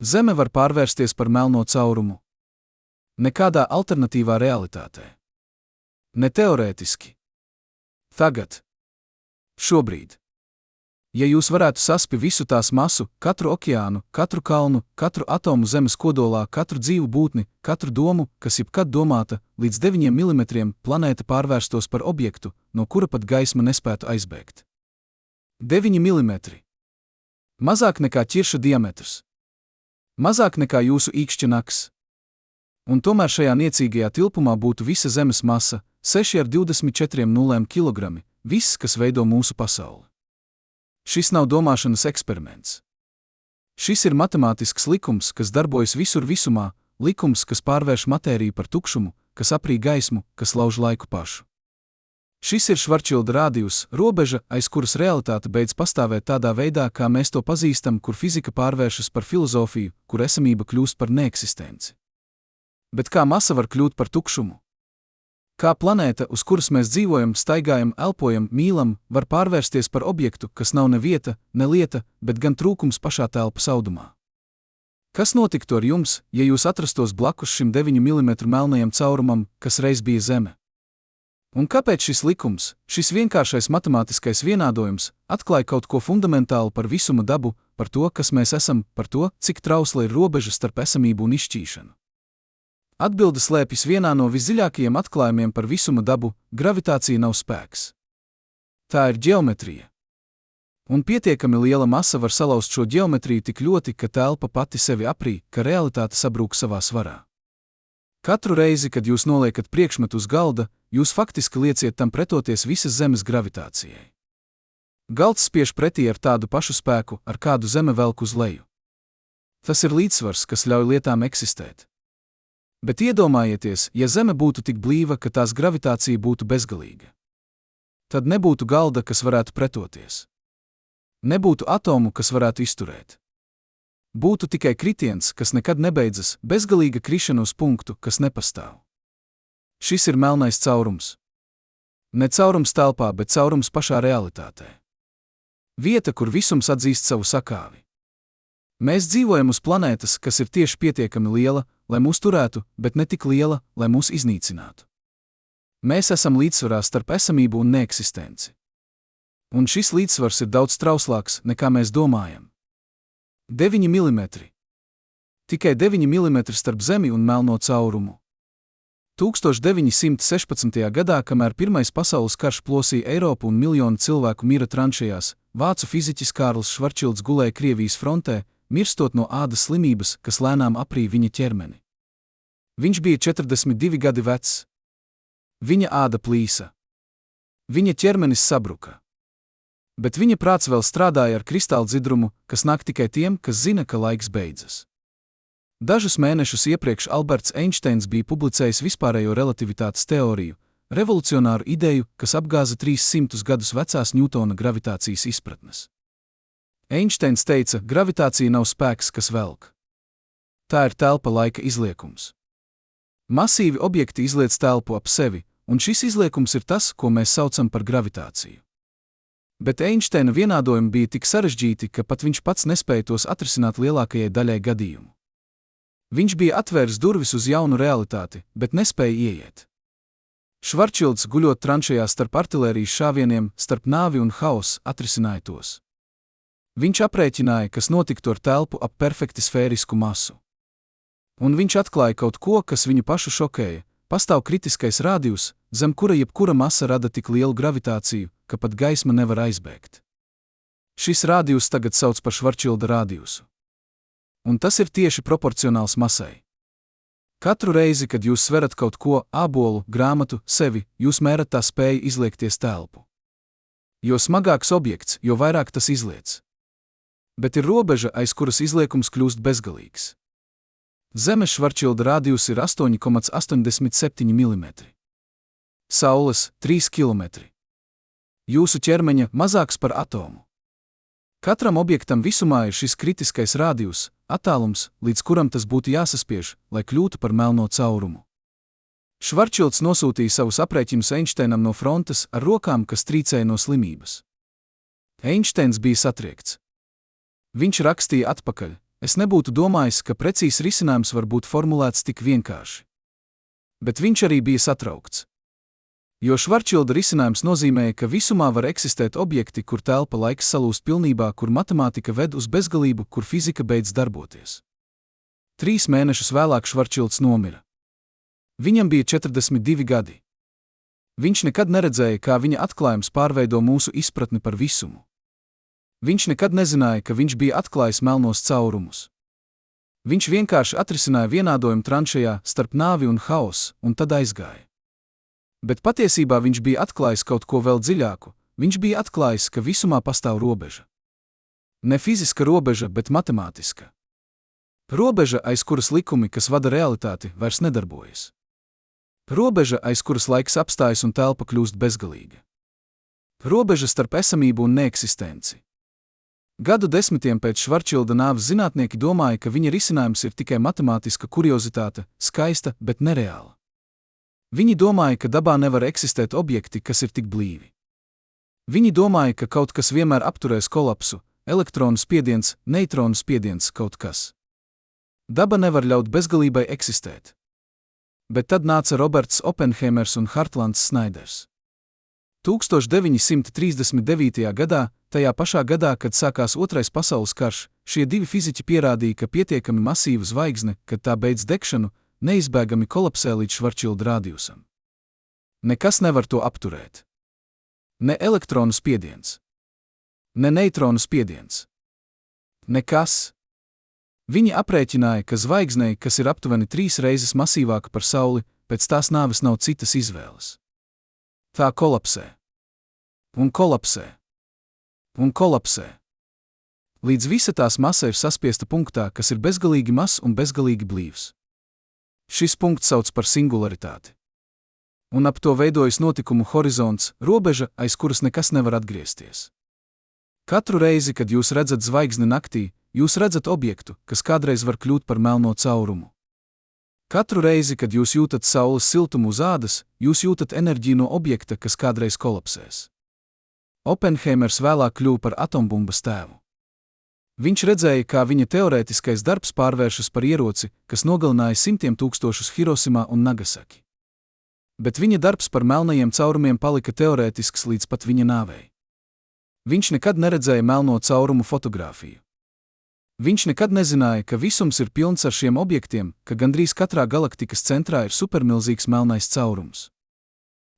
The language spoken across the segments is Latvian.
Zeme var pārvērsties par melno caurumu. Nekādā alternatīvā realitātē. Ne teorētiski. Tagad. Šobrīd. Ja jūs varētu saspīt visu tās masu, katru okeānu, katru kalnu, katru atomu Zemes kodolā, katru dzīvu būtni, katru domu, kas jebkad domāta, līdz 9 mm planēta pārvērstos par objektu, no kura pat gaisma nespētu aizbēgt. 9 mm. Mazāk nekā ķirša diametrs. Mazāk nekā jūsu īkšķa naks. Un tomēr šajā niecīgajā tilpumā būtu visa Zemes masa, 6,24 kg, viss, kas veido mūsu pasauli. Šis nav domāšanas eksperiments. Šis ir matemātisks likums, kas darbojas visur visumā, likums, kas pārvērš matēriju par tukšumu, kas aprī gaismu, kas lauž laiku pašu. Šis ir Švarčilda rādījus, robeža, aiz kuras realitāte beidz pastāvēt tādā veidā, kā mēs to pazīstam, kur fizika pārvēršas par filozofiju, kur esamība kļūst par neeksistenci. Bet kā masa var kļūt par tukšumu? Kā planēta, uz kuras mēs dzīvojam, staigājam, elpojam, mīlam, var pārvērsties par objektu, kas nav ne vieta, ne lieta, bet gan trūkums pašā telpas audumā? Kas notiktu ar jums, ja jūs atrastos blakus šim 9 mm melnajam caurumam, kas reiz bija Zeme? Un kāpēc šis likums, šis vienkāršais matemātiskais vienādojums, atklāja kaut ko fundamentālu par visuma dabu, par to, kas mēs esam, par to, cik trausla ir robeža starp esamību un izšķīšanu? Atbilde slēpjas vienā no visdziļākajiem atklājumiem par visuma dabu – gravitācija nav spēks. Tā ir ģeometrija. Un pietiekami liela masa var salauzt šo ģeometriju tik ļoti, ka telpa pati sevi aprī, ka realitāte sabrūk savā svarā. Katru reizi, kad jūs noliekat priekšmetu uz galda, jūs faktiski lieciet tam pretoties visas Zemes gravitācijai. Galds spiež pretī ar tādu pašu spēku, ar kādu Zeme velk uz leju. Tas ir līdzsvars, kas ļauj lietām eksistēt. Bet iedomājieties, ja Zeme būtu tik blīva, ka tās gravitācija būtu bezgalīga. Tad nebūtu galda, kas varētu pretoties. Nebūtu atomu, kas varētu izturēt. Būtu tikai kritiens, kas nekad nebeidzas, bezgalīga krišana uz punktu, kas nepastāv. Šis ir melnais caurums. Ne caurums telpā, bet caurums pašā realitātē. Vieta, kur visums atzīst savu sakāvi. Mēs dzīvojam uz planētas, kas ir tieši pietiekami liela, lai mūs turētu, bet ne tik liela, lai mūs iznīcinātu. Mēs esam līdzsvarā starp esamību un neeksistenci. Un šis līdzsvars ir daudz trauslāks, nekā mēs domājam. 9 mm. Tikai 9 mm starp Zemi un melno caurumu. 1916. gadā, kamēr Pirmais pasaules karš plosīja Eiropu un miljoni cilvēku mira tranšejās, vācu fiziķis Kārls Švarčilds gulēja Krievijas frontē, mirstot no ādas slimības, kas lēnām aprī viņa ķermeni. Viņš bija 42 gadi vecs. Viņa āda plīsa. Viņa ķermenis sabruka. Bet viņa prāts vēl strādāja ar kristāla dzidrumu, kas nāk tikai tiem, kas zina, ka laiks beidzas. Dažus mēnešus iepriekš Alberts Einsteins bija publicējis vispārējo relativitātes teoriju, revolucionāru ideju, kas apgāza 300 gadus vecās Ņūtona gravitācijas izpratnes. Einsteins teica, gravitācija nav spēks, kas velk. Tā ir telpa laika izliekums. Masīvi objekti izliec telpu ap sevi, un šis izliekums ir tas, ko mēs saucam par gravitāciju. Bet Einsteina vienādojumi bija tik sarežģīti, ka pat viņš pats nespēja tos atrisināt lielākajai daļai gadījumu. Viņš bija atvērs durvis uz jaunu realitāti, bet nespēja ieiet. Švarčilds, guļot tranšejā starp artilērijas šāvieniem, starp nāvi un hausu, atrisināja tos. Viņš aprēķināja, kas notiktu ar telpu ap perfekti sfērisku masu. Un viņš atklāja kaut ko, kas viņu pašu šokēja. Pastāv kritiskais rādījus, zem kura jebkura masa rada tik lielu gravitāciju, ka pat gaisma nevar aizbēgt. Šis rādījus tagad sauc par Švarčilda rādījusu. Un tas ir tieši proporcionāls masai. Katru reizi, kad jūs sverat kaut ko, ābolu, grāmatu, sevi, jūs mērat tā spēju izliekties telpu. Jo smagāks objekts, jo vairāk tas izliec. Bet ir robeža, aiz kuras izliekums kļūst bezgalīgs. Zemes Švarčilda rādījus ir 8,87 mm. Saules 3 km. Jūsu ķermeņa mazāks par atomu. Katram objektam visumā ir šis kritiskais rādījus, attālums, līdz kuram tas būtu jāsaspiež, lai kļūtu par melno caurumu. Švarčilds nosūtīja savus aprēķinus Einsteinam no frontes ar rokām, kas trīcēja no slimības. Einsteins bija satriekts. Viņš rakstīja atpakaļ, Es nebūtu domājis, ka precīzs risinājums var būt formulēts tik vienkārši. Bet viņš arī bija satraukts. Jo Švarčilda risinājums nozīmēja, ka visumā var eksistēt objekti, kur telpa laiks salūst pilnībā, kur matemātika ved uz bezgalību, kur fizika beidz darboties. 3 mēnešus vēlāk Švarčilds nomira. Viņam bija 42 gadi. Viņš nekad neredzēja, kā viņa atklājums pārveido mūsu izpratni par visumu. Viņš nekad nezināja, ka viņš bija atklājis melnos caurumus. Viņš vienkārši atrisināja vienādojumu tranšejā starp nāvi un haosu, un tad aizgāja. Bet patiesībā viņš bija atklājis kaut ko vēl dziļāku. Viņš bija atklājis, ka visumā pastāv robeža. Ne fiziska robeža, bet matemātiska. Robeža, aiz kuras likumi, kas vada realitāti, vairs nedarbojas. Robeža, aiz kuras laiks apstājas un telpa kļūst bezgalīga. Robeža starp esamību un neeksistenci. Gadu desmitiem pēc Švarčilda nāves zinātnieki domāja, ka viņa risinājums ir tikai matemātiska kuriozitāte, skaista, bet nereāla. Viņi domāja, ka dabā nevar eksistēt objekti, kas ir tik blīvi. Viņi domāja, ka kaut kas vienmēr apturēs kolapsu, elektronu spiediens, neitronu spiediens, kaut kas. Daba nevar ļaut bezgalībai eksistēt. Bet tad nāca Roberts Oppenheimers un Hartlands Snaiders. 1939. gadā, tajā pašā gadā, kad sākās Otrais pasaules karš, šie divi fiziķi pierādīja, ka pietiekami masīva zvaigzne, kad tā beidz degšanu, neizbēgami kolapsē līdz Švarčilda rādijusam. Nekas nevar to apturēt. Ne elektronu spiediens. Ne neitronu spiediens. Nekas. Viņi aprēķināja, ka zvaigznei, kas ir aptuveni 3 reizes masīvāka par Sauli, pēc tās nāves nav citas izvēles. Tā kolapsē. Un kolapsē. Un kolapsē. Līdz visa tās masa ir saspiesta punktā, kas ir bezgalīgi mazs un bezgalīgi blīvs. Šis punkts sauc par singularitāti. Un ap to veidojas notikumu horizonts, robeža, aiz kuras nekas nevar atgriezties. Katru reizi, kad jūs redzat zvaigzni naktī, jūs redzat objektu, kas kādreiz var kļūt par melno caurumu. Katru reizi, kad jūs jūtat saules siltumu uz ādas, jūs jūtat enerģiju no objekta, kas kādreiz kolapsēs. Oppenheimers vēlāk kļuva par atombumbas tēvu. Viņš redzēja, kā viņa teorētiskais darbs pārvēršas par ieroci, kas nogalināja 100 000 Hirosimā un Nagasaki. Bet viņa darbs par melnajiem caurumiem palika teorētisks līdz pat viņa nāvei. Viņš nekad neredzēja melno caurumu fotogrāfiju. Viņš nekad nezināja, ka visums ir pilns ar šiem objektiem, ka gandrīz katrā galaktikas centrā ir supermilzīgs melnais caurums.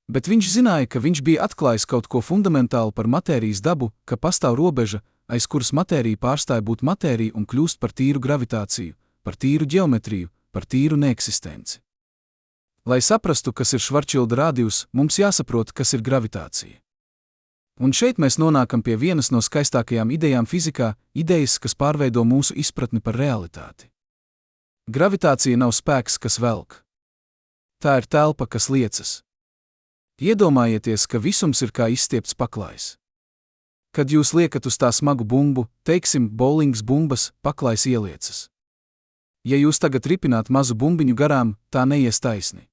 Bet viņš zināja, ka viņš bija atklājis kaut ko fundamentālu par matērijas dabu, ka pastāv robeža, aiz kuras matērija pārstāja būt matērija un kļūst par tīru gravitāciju, par tīru ģeometriju, par tīru neeksistenci. Lai saprastu, kas ir Švarčilda rādijus, mums jāsaprot, kas ir gravitācija. Un šeit mēs nonākam pie vienas no skaistākajām idejām fizikā, idejas, kas pārveido mūsu izpratni par realitāti. Gravitācija nav spēks, kas velk. Tā ir telpa, kas liecas. Iedomājieties, ka visums ir kā izstiepts paklājs. Kad jūs liekat uz tā smagu bumbu, teiksim, bowlings bumbas, paklājs ieliecas. Ja jūs tagad ripināt mazu bumbiņu garām, tā neies taisni.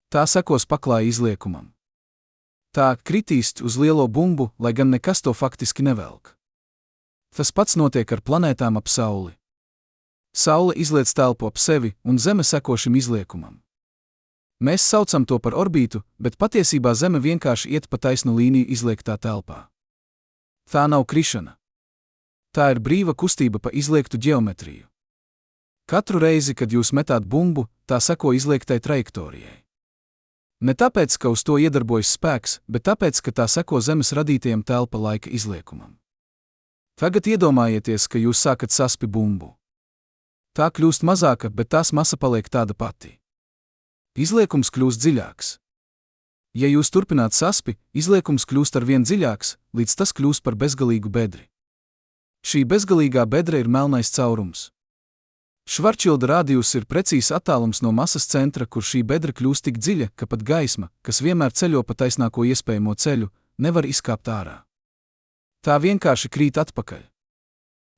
Tā sekos paklāja izliekumam. Tā kritīs uz lielo bumbu, lai gan nekas to faktiski nevelk. Tas pats notiek ar planētām ap Sauli. Saule izliec telpu ap sevi, un Zeme seko šim izliekumam. Mēs saucam to par orbītu, bet patiesībā Zeme vienkārši iet pa taisnu līniju izliektā telpā. Tā nav krišana. Tā ir brīva kustība pa izliektu ģeometriju. Katru reizi, kad jūs metāt bumbu, tā seko izliektai trajektorijai. Ne tāpēc, ka uz to iedarbojas spēks, bet tāpēc, ka tā seko Zemes radītajam telpa laika izliekumam. Tagad iedomājieties, ka jūs sākat saspi bumbu. Tā kļūst mazāka, bet tās masa paliek tāda pati. Izliekums kļūst dziļāks. Ja jūs turpināt saspi, izliekums kļūst ar vien dziļāks, līdz tas kļūst par bezgalīgu bedri. Šī bezgalīgā bedra ir melnais caurums. Švarčilda rādijus ir precīzs attālums no masas centra, kur šī bedra kļūst tik dziļa, ka pat gaisma, kas vienmēr ceļo pa taisnāko iespējamo ceļu, nevar izkāpt ārā. Tā vienkārši krīt atpakaļ.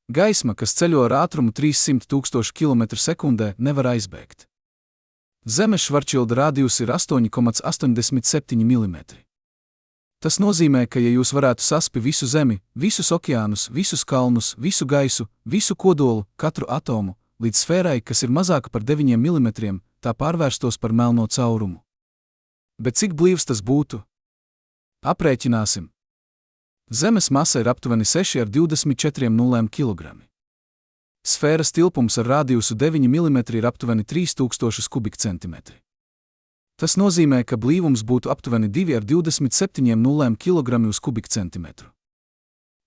Gaisma, kas ceļo ar ātrumu 300 000 km/sekundē, nevar aizbēgt. Zemes Švarčilda rādijus ir 8,87 mm. Tas nozīmē, ka ja jūs varētu saspi visu Zemi, visus okeānus, visus kalnus, visu gaisu, visu kodolu, katru atomu, līdz sfērai, kas ir mazāka par 9 mm, tā pārvērstos par melno caurumu. Bet cik blīvs tas būtu? Aprēķināsim. Zemes masa ir aptuveni 6,24 kg. Sfēras tilpums ar radiusu 9 mm ir aptuveni 3000 kubikcentimetri. Tas nozīmē, ka blīvums būtu aptuveni 2,27 kg uz kubikcentimetru.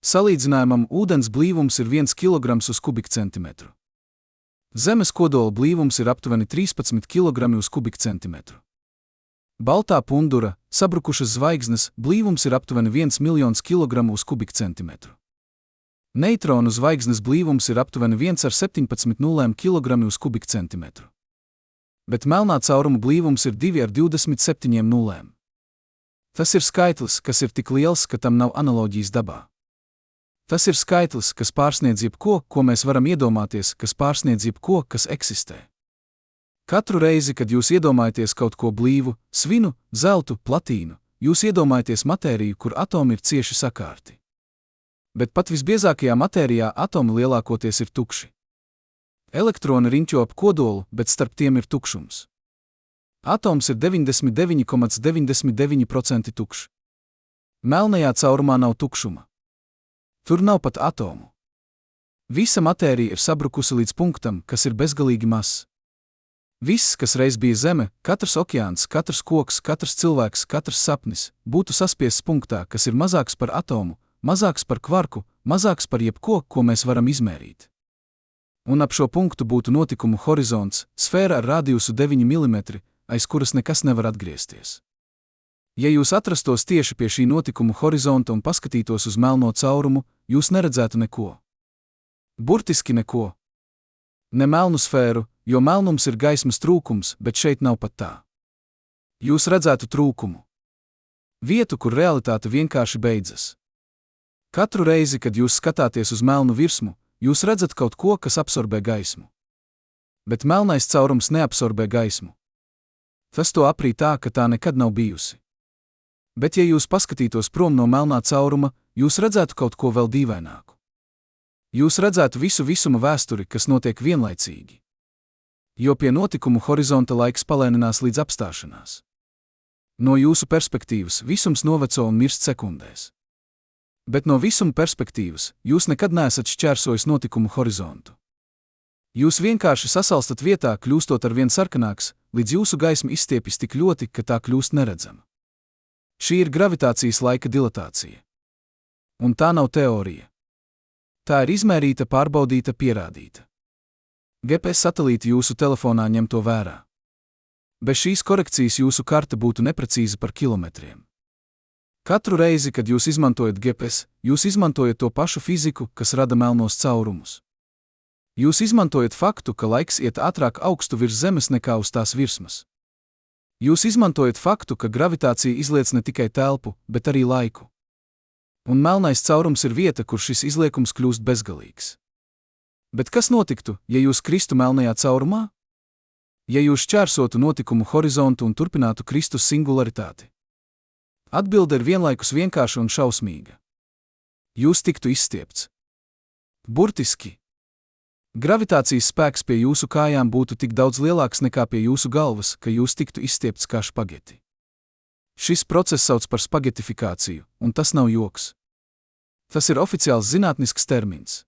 Salīdzinājumam ūdens blīvums ir 1 kg uz kubikcentimetru. Zemes kodola blīvums ir aptuveni 13 kg uz kubikcentimetru. Baltā pundura, sabrukušas zvaigznes, blīvums ir aptuveni 1 miljons kg uz kubikcentimetru. Neitronu zvaigznes blīvums ir aptuveni 1,17 kg uz kubikcentimetru. Bet melnā cauruma blīvums ir 2,27. Tas ir skaitlis, kas ir tik liels, ka tam nav analoģijas dabā. Tas ir skaitlis, kas pārsniedz jebko, ko mēs varam iedomāties, kas pārsniedz jebko, kas eksistē. Katru reizi, kad jūs iedomājaties kaut ko blīvu, svinu, zeltu, platīnu, jūs iedomājaties matēriju, kur atomi ir cieši sakārti. Bet pat visbiezākajā matērijā atomi lielākoties ir tukši. Elektroni riņķo ap kodolu, bet starp tiem ir tukšums. Atoms ir 99,99% tukšs. Melnajā caurumā nav tukšuma. Tur nav pat atomu. Visa matērija ir sabrukusi līdz punktam, kas ir bezgalīgi mazs. Viss, kas reiz bija Zeme, katrs okeāns, katrs koks, katrs cilvēks, katrs sapnis, būtu saspiests punktā, kas ir mazāks par atomu, mazāks par kvarku, mazāks par jebko, ko mēs varam izmērīt. Un ap šo punktu būtu notikumu horizonts, sfēra ar radiusu 9 mm, aiz kuras nekas nevar atgriezties. Ja jūs atrastos tieši pie šī notikuma horizonta un paskatītos uz melno caurumu, jūs neredzētu neko. Burtiski neko. Ne melnu sfēru, jo melnums ir gaismas trūkums, bet šeit nav pat tā. Jūs redzētu trūkumu. Vietu, kur realitāte vienkārši beidzas. Katru reizi, kad jūs skatāties uz melnu virsmu, jūs redzat kaut ko, kas absorbē gaismu. Bet melnais caurums neabsorbē gaismu. Tas to aprī tā, ka tā nekad nav bijusi. Bet ja jūs paskatītos prom no melnā cauruma, jūs redzētu kaut ko vēl dīvaināku. Jūs redzētu visu visuma vēsturi, kas notiek vienlaicīgi. Jo pie notikumu horizonta laiks palēninās līdz apstāšanās. No jūsu perspektīvas visums noveco un mirst sekundēs. Bet no visuma perspektīvas jūs nekad neesat šķērsojis notikumu horizontu. Jūs vienkārši sasalstat vietā, kļūstot arvien sarkanāks, līdz jūsu gaisma izstiepjas tik ļoti, ka tā kļūst neredzama. Šī ir gravitācijas laika dilatācija. Un tā nav teorija. Tā ir izmērīta, pārbaudīta, pierādīta. GPS satelīti jūsu telefonā ņem to vērā. Bez šīs korekcijas jūsu karte būtu neprecīza par kilometriem. Katru reizi, kad jūs izmantojat GPS, jūs izmantojat to pašu fiziku, kas rada melnos caurumus. Jūs izmantojat faktu, ka laiks iet ātrāk augstu virs Zemes nekā uz tās virsmas. Jūs izmantojat faktu, ka gravitācija izliec ne tikai telpu, bet arī laiku. Un melnais caurums ir vieta, kur šis izliekums kļūst bezgalīgs. Bet kas notiktu, ja jūs kristu melnajā caurumā? Ja jūs šķērsotu notikumu horizontu un turpinātu Kristus singularitāti? Atbilde ir vienlaikus vienkārša un šausmīga. Jūs tiktu izstiepts. Burtiski. Gravitācijas spēks pie jūsu kājām būtu tik daudz lielāks nekā pie jūsu galvas, ka jūs tiktu izstiepts kā špageti. Šis process sauc par spagetifikāciju, un tas nav joks. Tas ir oficiāls zinātnisks termins.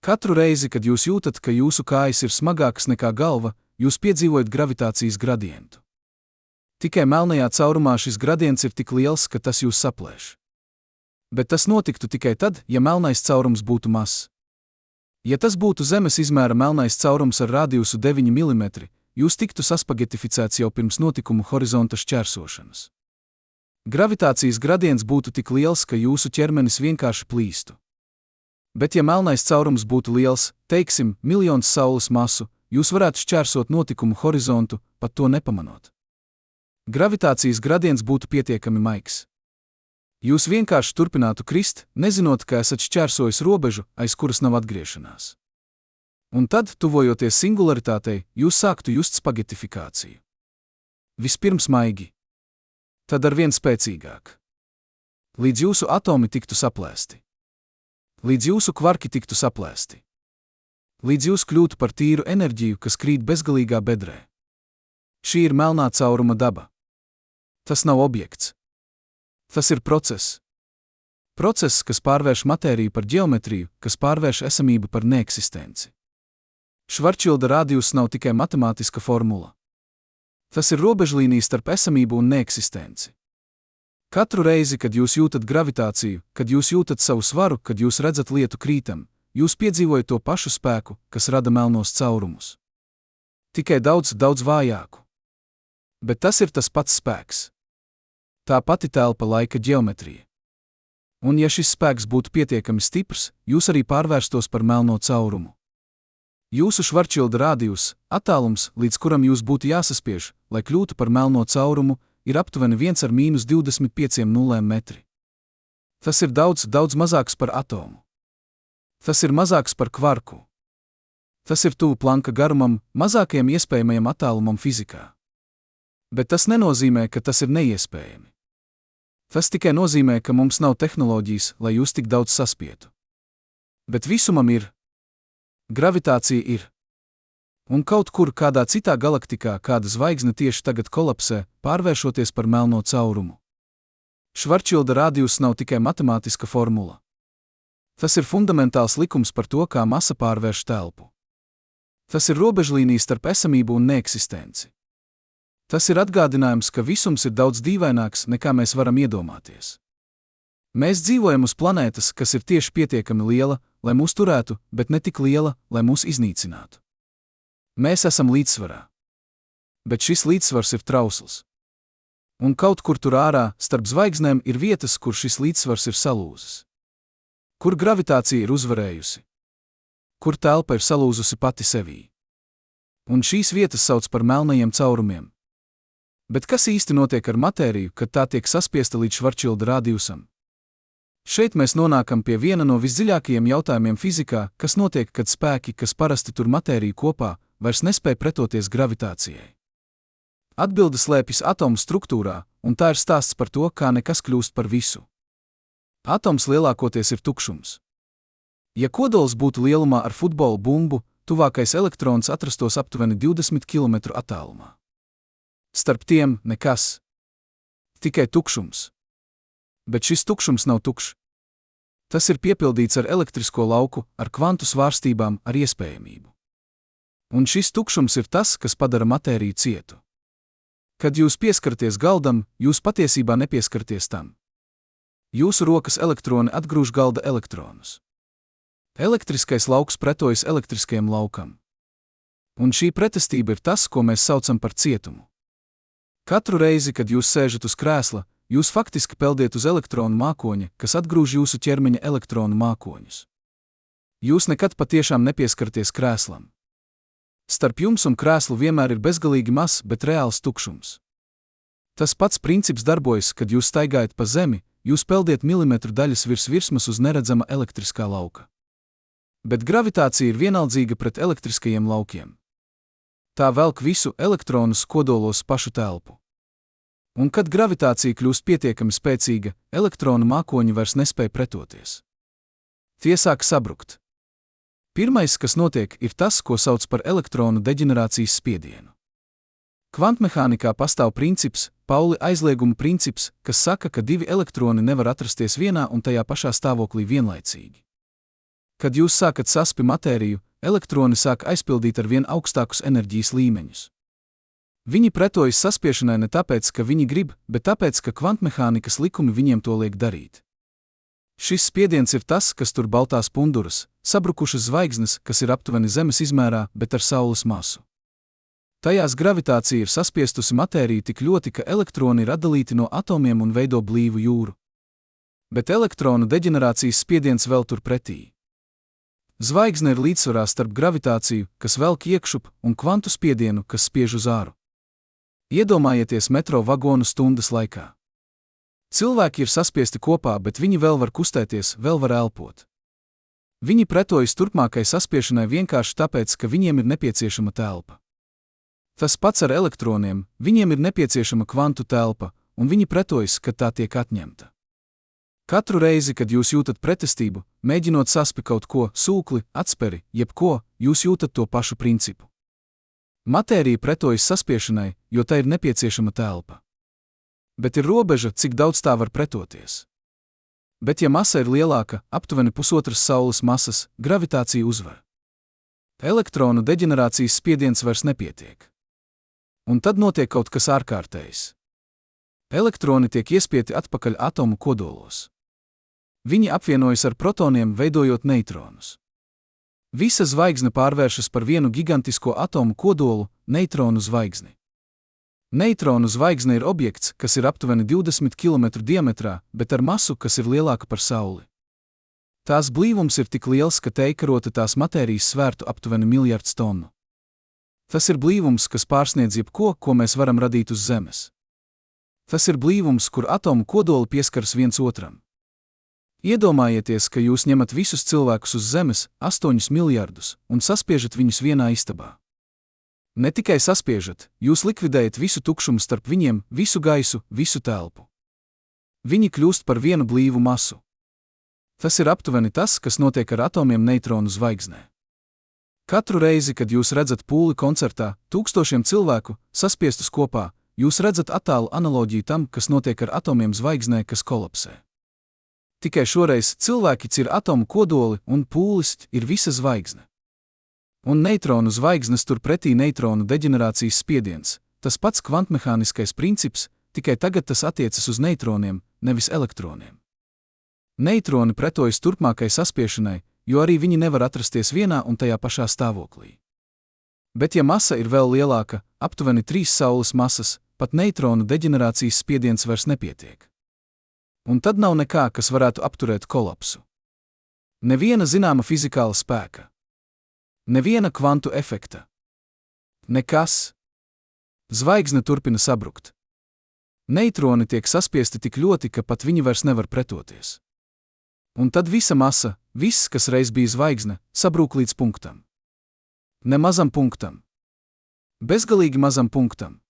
Katru reizi, kad jūs jūtat, ka jūsu kājas ir smagākas nekā galva, jūs piedzīvojat gravitācijas gradientu. Tikai melnajā caurumā šis gradients ir tik liels, ka tas jūs saplēš. Bet tas notiktu tikai tad, ja melnais caurums būtu mazs. Ja tas būtu Zemes izmēra melnais caurums ar radiusu 9 mm, jūs tiktu saspagetificēts jau pirms notikumu horizonta šķērsošanas. Gravitācijas gradients būtu tik liels, ka jūsu ķermenis vienkārši plīstu. Bet ja melnais caurums būtu liels, teiksim, miljons saules masu, jūs varētu šķērsot notikumu horizontu, pat to nepamanot. Gravitācijas gradients būtu pietiekami maigs. Jūs vienkārši turpinātu krist, nezinot, ka esat šķērsojis robežu, aiz kuras nav atgriešanās. Un tad, tuvojoties singularitātei, jūs sāktu just spagetifikāciju. Vispirms maigi. Tad arvien spēcīgāk. Līdz jūsu atomi tiktu saplēsti. Līdz jūsu kvarki tiktu saplēsti. Līdz jūs kļūtu par tīru enerģiju, kas krīt bezgalīgā bedrē. Šī ir melnā cauruma daba. Tas nav objekts. Tas ir process. Process, kas pārvērš matēriju par ģeometriju, kas pārvērš esamību par neeksistenci. Švarčilda rādījus nav tikai matemātiska formula. Tas ir robežlīnija starp esamību un neeksistenci. Katru reizi, kad jūs jūtat gravitāciju, kad jūs jūtat savu svaru, kad jūs redzat lietu krītam, jūs piedzīvojat to pašu spēku, kas rada melnos caurumus. Tikai daudz vājāku. Bet tas ir tas pats spēks. Tā pati telpa laika ģeometrija. Un ja šis spēks būtu pietiekami stiprs, jūs arī pārvērstos par melno caurumu. Jūsu švarčilda rādījus, attālums, līdz kuram jūs būtu jāsaspiež, lai kļūtu par melno caurumu, ir aptuveni 1/-25 metri. Tas ir daudz mazāks par atomu. Tas ir mazāks par kvarku. Tas ir tuvu Planka garumam, mazākajam iespējamajam attālumam fizikā. Bet tas nenozīmē, ka tas ir neiespējami. Tas tikai nozīmē, ka mums nav tehnoloģijas, lai jūs tik daudz saspietu. Bet visumam ir. Gravitācija ir. Un kaut kur kādā citā galaktikā kāda zvaigzne tieši tagad kolapsē, pārvēršoties par melno caurumu. Švarčilda rādījus nav tikai matemātiska formula. Tas ir fundamentāls likums par to, kā masa pārvērš telpu. Tas ir robežlīnija starp esamību un neeksistenci. Tas ir atgādinājums, ka visums ir daudz dīvaināks, nekā mēs varam iedomāties. Mēs dzīvojam uz planētas, kas ir tieši pietiekami liela, lai mūs turētu, bet ne tik liela, lai mūs iznīcinātu. Mēs esam līdzsvarā. Bet šis līdzsvars ir trausls. Un kaut kur tur ārā, starp zvaigznēm, ir vietas, kur šis līdzsvars ir salūzis. Kur gravitācija ir uzvarējusi. Kur telpa ir salūzusi pati sevī. Un šīs vietas sauc par melnajiem caurumiem. Bet kas īsti notiek ar matēriju, kad tā tiek saspiesta līdz švarčilda rādījusam? Šeit mēs nonākam pie viena no visdziļākajiem jautājumiem fizikā, kas notiek, kad spēki, kas parasti tur matēriju kopā, vairs nespēj pretoties gravitācijai. Atbilde slēpjas atomu struktūrā, un tā ir stāsts par to, kā nekas kļūst par visu. Atoms lielākoties ir tukšums. Ja kodols būtu lielumā ar futbola bumbu, tuvākais elektrons atrastos aptuveni 20 km attālumā. Starp tiem nekas. Tikai tukšums. Bet šis tukšums nav tukšs. Tas ir piepildīts ar elektrisko lauku, ar kvantu svārstībām, ar iespējamību. Un šis tukšums ir tas, kas padara matēriju cietu. Kad jūs pieskaraties galdam, jūs patiesībā nepieskaraties tam. Jūsu rokas elektroni atgrūž galda elektronus. Elektriskais lauks pretojas elektriskajam laukam. Un šī pretestība ir tas, ko mēs saucam par cietumu. Katru reizi, kad jūs sēžat uz krēsla, jūs faktiski peldiet uz elektronu mākoņa, kas atgrūž jūsu ķermeņa elektronu mākoņus. Jūs nekad patiešām nepieskaraties krēslam. Starp jums un krēslu vienmēr ir bezgalīgi mazs, bet reāls tukšums. Tas pats princips darbojas, kad jūs staigājat pa zemi, jūs peldiet milimetru daļas virs virsmas uz neredzama elektriskā lauka. Bet gravitācija ir vienaldzīga pret elektriskajiem laukiem. Tā velk visu elektronus kodolos pašu telpu. Un kad gravitācija kļūst pietiekami spēcīga, elektronu mākoņi vairs nespēj pretoties. Tie sāk sabrukt. Pirmais, kas notiek, ir tas, ko sauc par elektronu deģenerācijas spiedienu. Kvantmehānikā pastāv princips, Pauli aizlieguma princips, kas saka, ka divi elektroni nevar atrasties vienā un tajā pašā stāvoklī vienlaicīgi. Kad jūs sākat saspi matēriju, elektroni sāk aizpildīt ar vien augstākus enerģijas līmeņus. Viņi pretojas saspiešanai ne tāpēc, ka viņi grib, bet tāpēc, ka kvantmehānikas likumi viņiem to liek darīt. Šis spiediens ir tas, kas tur baltās punduras, sabrukušas zvaigznes, kas ir aptuveni Zemes izmērā, bet ar Saules masu. Tajās gravitācija ir saspiestusi matēriju tik ļoti, ka elektroni ir atdalīti no atomiem un veido blīvu jūru. Bet elektronu deģenerācijas spiediens vēl tur pretī. Zvaigzne ir līdzsvarā starp gravitāciju, kas velk iekšup, un kvantu spiedienu, kas spiež uz āru. Iedomājieties metro vagonu stundas laikā. Cilvēki ir saspiesti kopā, bet viņi vēl var kustēties, vēl var elpot. Viņi pretojas turpmākai saspiešanai vienkārši tāpēc, ka viņiem ir nepieciešama telpa. Tas pats ar elektroniem, viņiem ir nepieciešama kvantu telpa, un viņi pretojas, kad tā tiek atņemta. Katru reizi, kad jūs jūtat pretestību, mēģinot saspēt kaut ko, sūkli, atsperi, jebko, jūs jūtat to pašu principu. Matērija pretojas saspiešanai, jo tai ir nepieciešama telpa. Bet ir robeža, cik daudz tā var pretoties. Bet ja masa ir lielāka, aptuveni pusotras Saules masas, gravitācija uzvar. Elektronu deģenerācijas spiediens vairs nepietiek. Un tad notiek kaut kas ārkārtējs. Elektroni tiek iespiesti atpakaļ atomu kodolos. Viņi apvienojas ar protoniem, veidojot neitronus. Visa zvaigzne pārvēršas par vienu gigantisko atomu kodolu, neitronu zvaigzni. Neitronu zvaigzne ir objekts, kas ir aptuveni 20 km diametrā, bet ar masu, kas ir lielāka par Sauli. Tās blīvums ir tik liels, ka teikarota tās matērijas svērtu aptuveni 1 miljards tonu. Tas ir blīvums, kas pārsniedz jebko, ko mēs varam radīt uz Zemes. Tas ir blīvums, kur atomu kodoli pieskaras viens otram. Iedomājieties, ka jūs ņemat visus cilvēkus uz Zemes, 8 miljardus, un saspiežat viņus vienā istabā. Ne tikai saspiežat, jūs likvidējat visu tukšumu starp viņiem, visu gaisu, visu telpu. Viņi kļūst par vienu blīvu masu. Tas ir aptuveni tas, kas notiek ar atomiem neitronu zvaigznē. Katru reizi, kad jūs redzat pūli koncertā, tūkstošiem cilvēku, saspiestus kopā, jūs redzat attālu analoģiju tam, kas notiek ar atomiem zvaigznē, kas kolapsē. Tikai šoreiz cilvēki ir atomu kodoli un pūlis ir visa zvaigzne. Un neitronu zvaigznes tur pretī neitronu deģenerācijas spiediens, tas pats kvantmehāniskais princips, tikai tagad tas attiecas uz neitroniem, nevis elektroniem. Neitroni pretojas turpmākai saspiešanai, jo arī viņi nevar atrasties vienā un tajā pašā stāvoklī. Bet ja masa ir vēl lielāka, aptuveni 3 Saules masas, pat neitronu deģenerācijas spiediens vairs nepietiek. Un tad nav nekā, kas varētu apturēt kolapsu. Neviena zināma fizikāla spēka. Neviena kvantu efekta. Nekas. Zvaigzne turpina sabrukt. Neitroni tiek saspiesti tik ļoti, ka pat viņi vairs nevar pretoties. Un tad visa masa, viss, kas reiz bija zvaigzne, sabrūk līdz punktam. Ne mazam punktam. Bezgalīgi mazam punktam.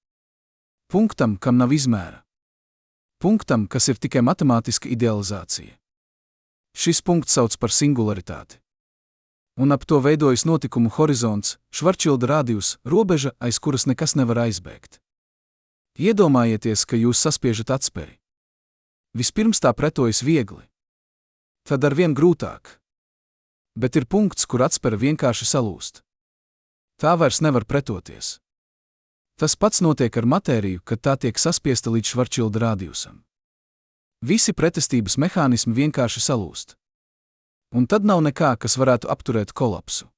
Punktam, kam nav izmēra. Punktam, kas ir tikai matemātiska idealizācija. Šis punkts sauc par singularitāti. Un ap to veidojas notikumu horizonts, Švarčilda rādījus, robeža, aiz kuras nekas nevar aizbēgt. Iedomājieties, ka jūs saspiežat atsperi. Vispirms tā pretojas viegli. Tad arvien grūtāk. Bet ir punkts, kur atspere vienkārši salūst. Tā vairs nevar pretoties. Tas pats notiek ar matēriju, kad tā tiek saspiesta līdz Švarčilda rādījusam. Visi pretestības mehānismi vienkārši salūst. Un tad nav nekā, kas varētu apturēt kolapsu.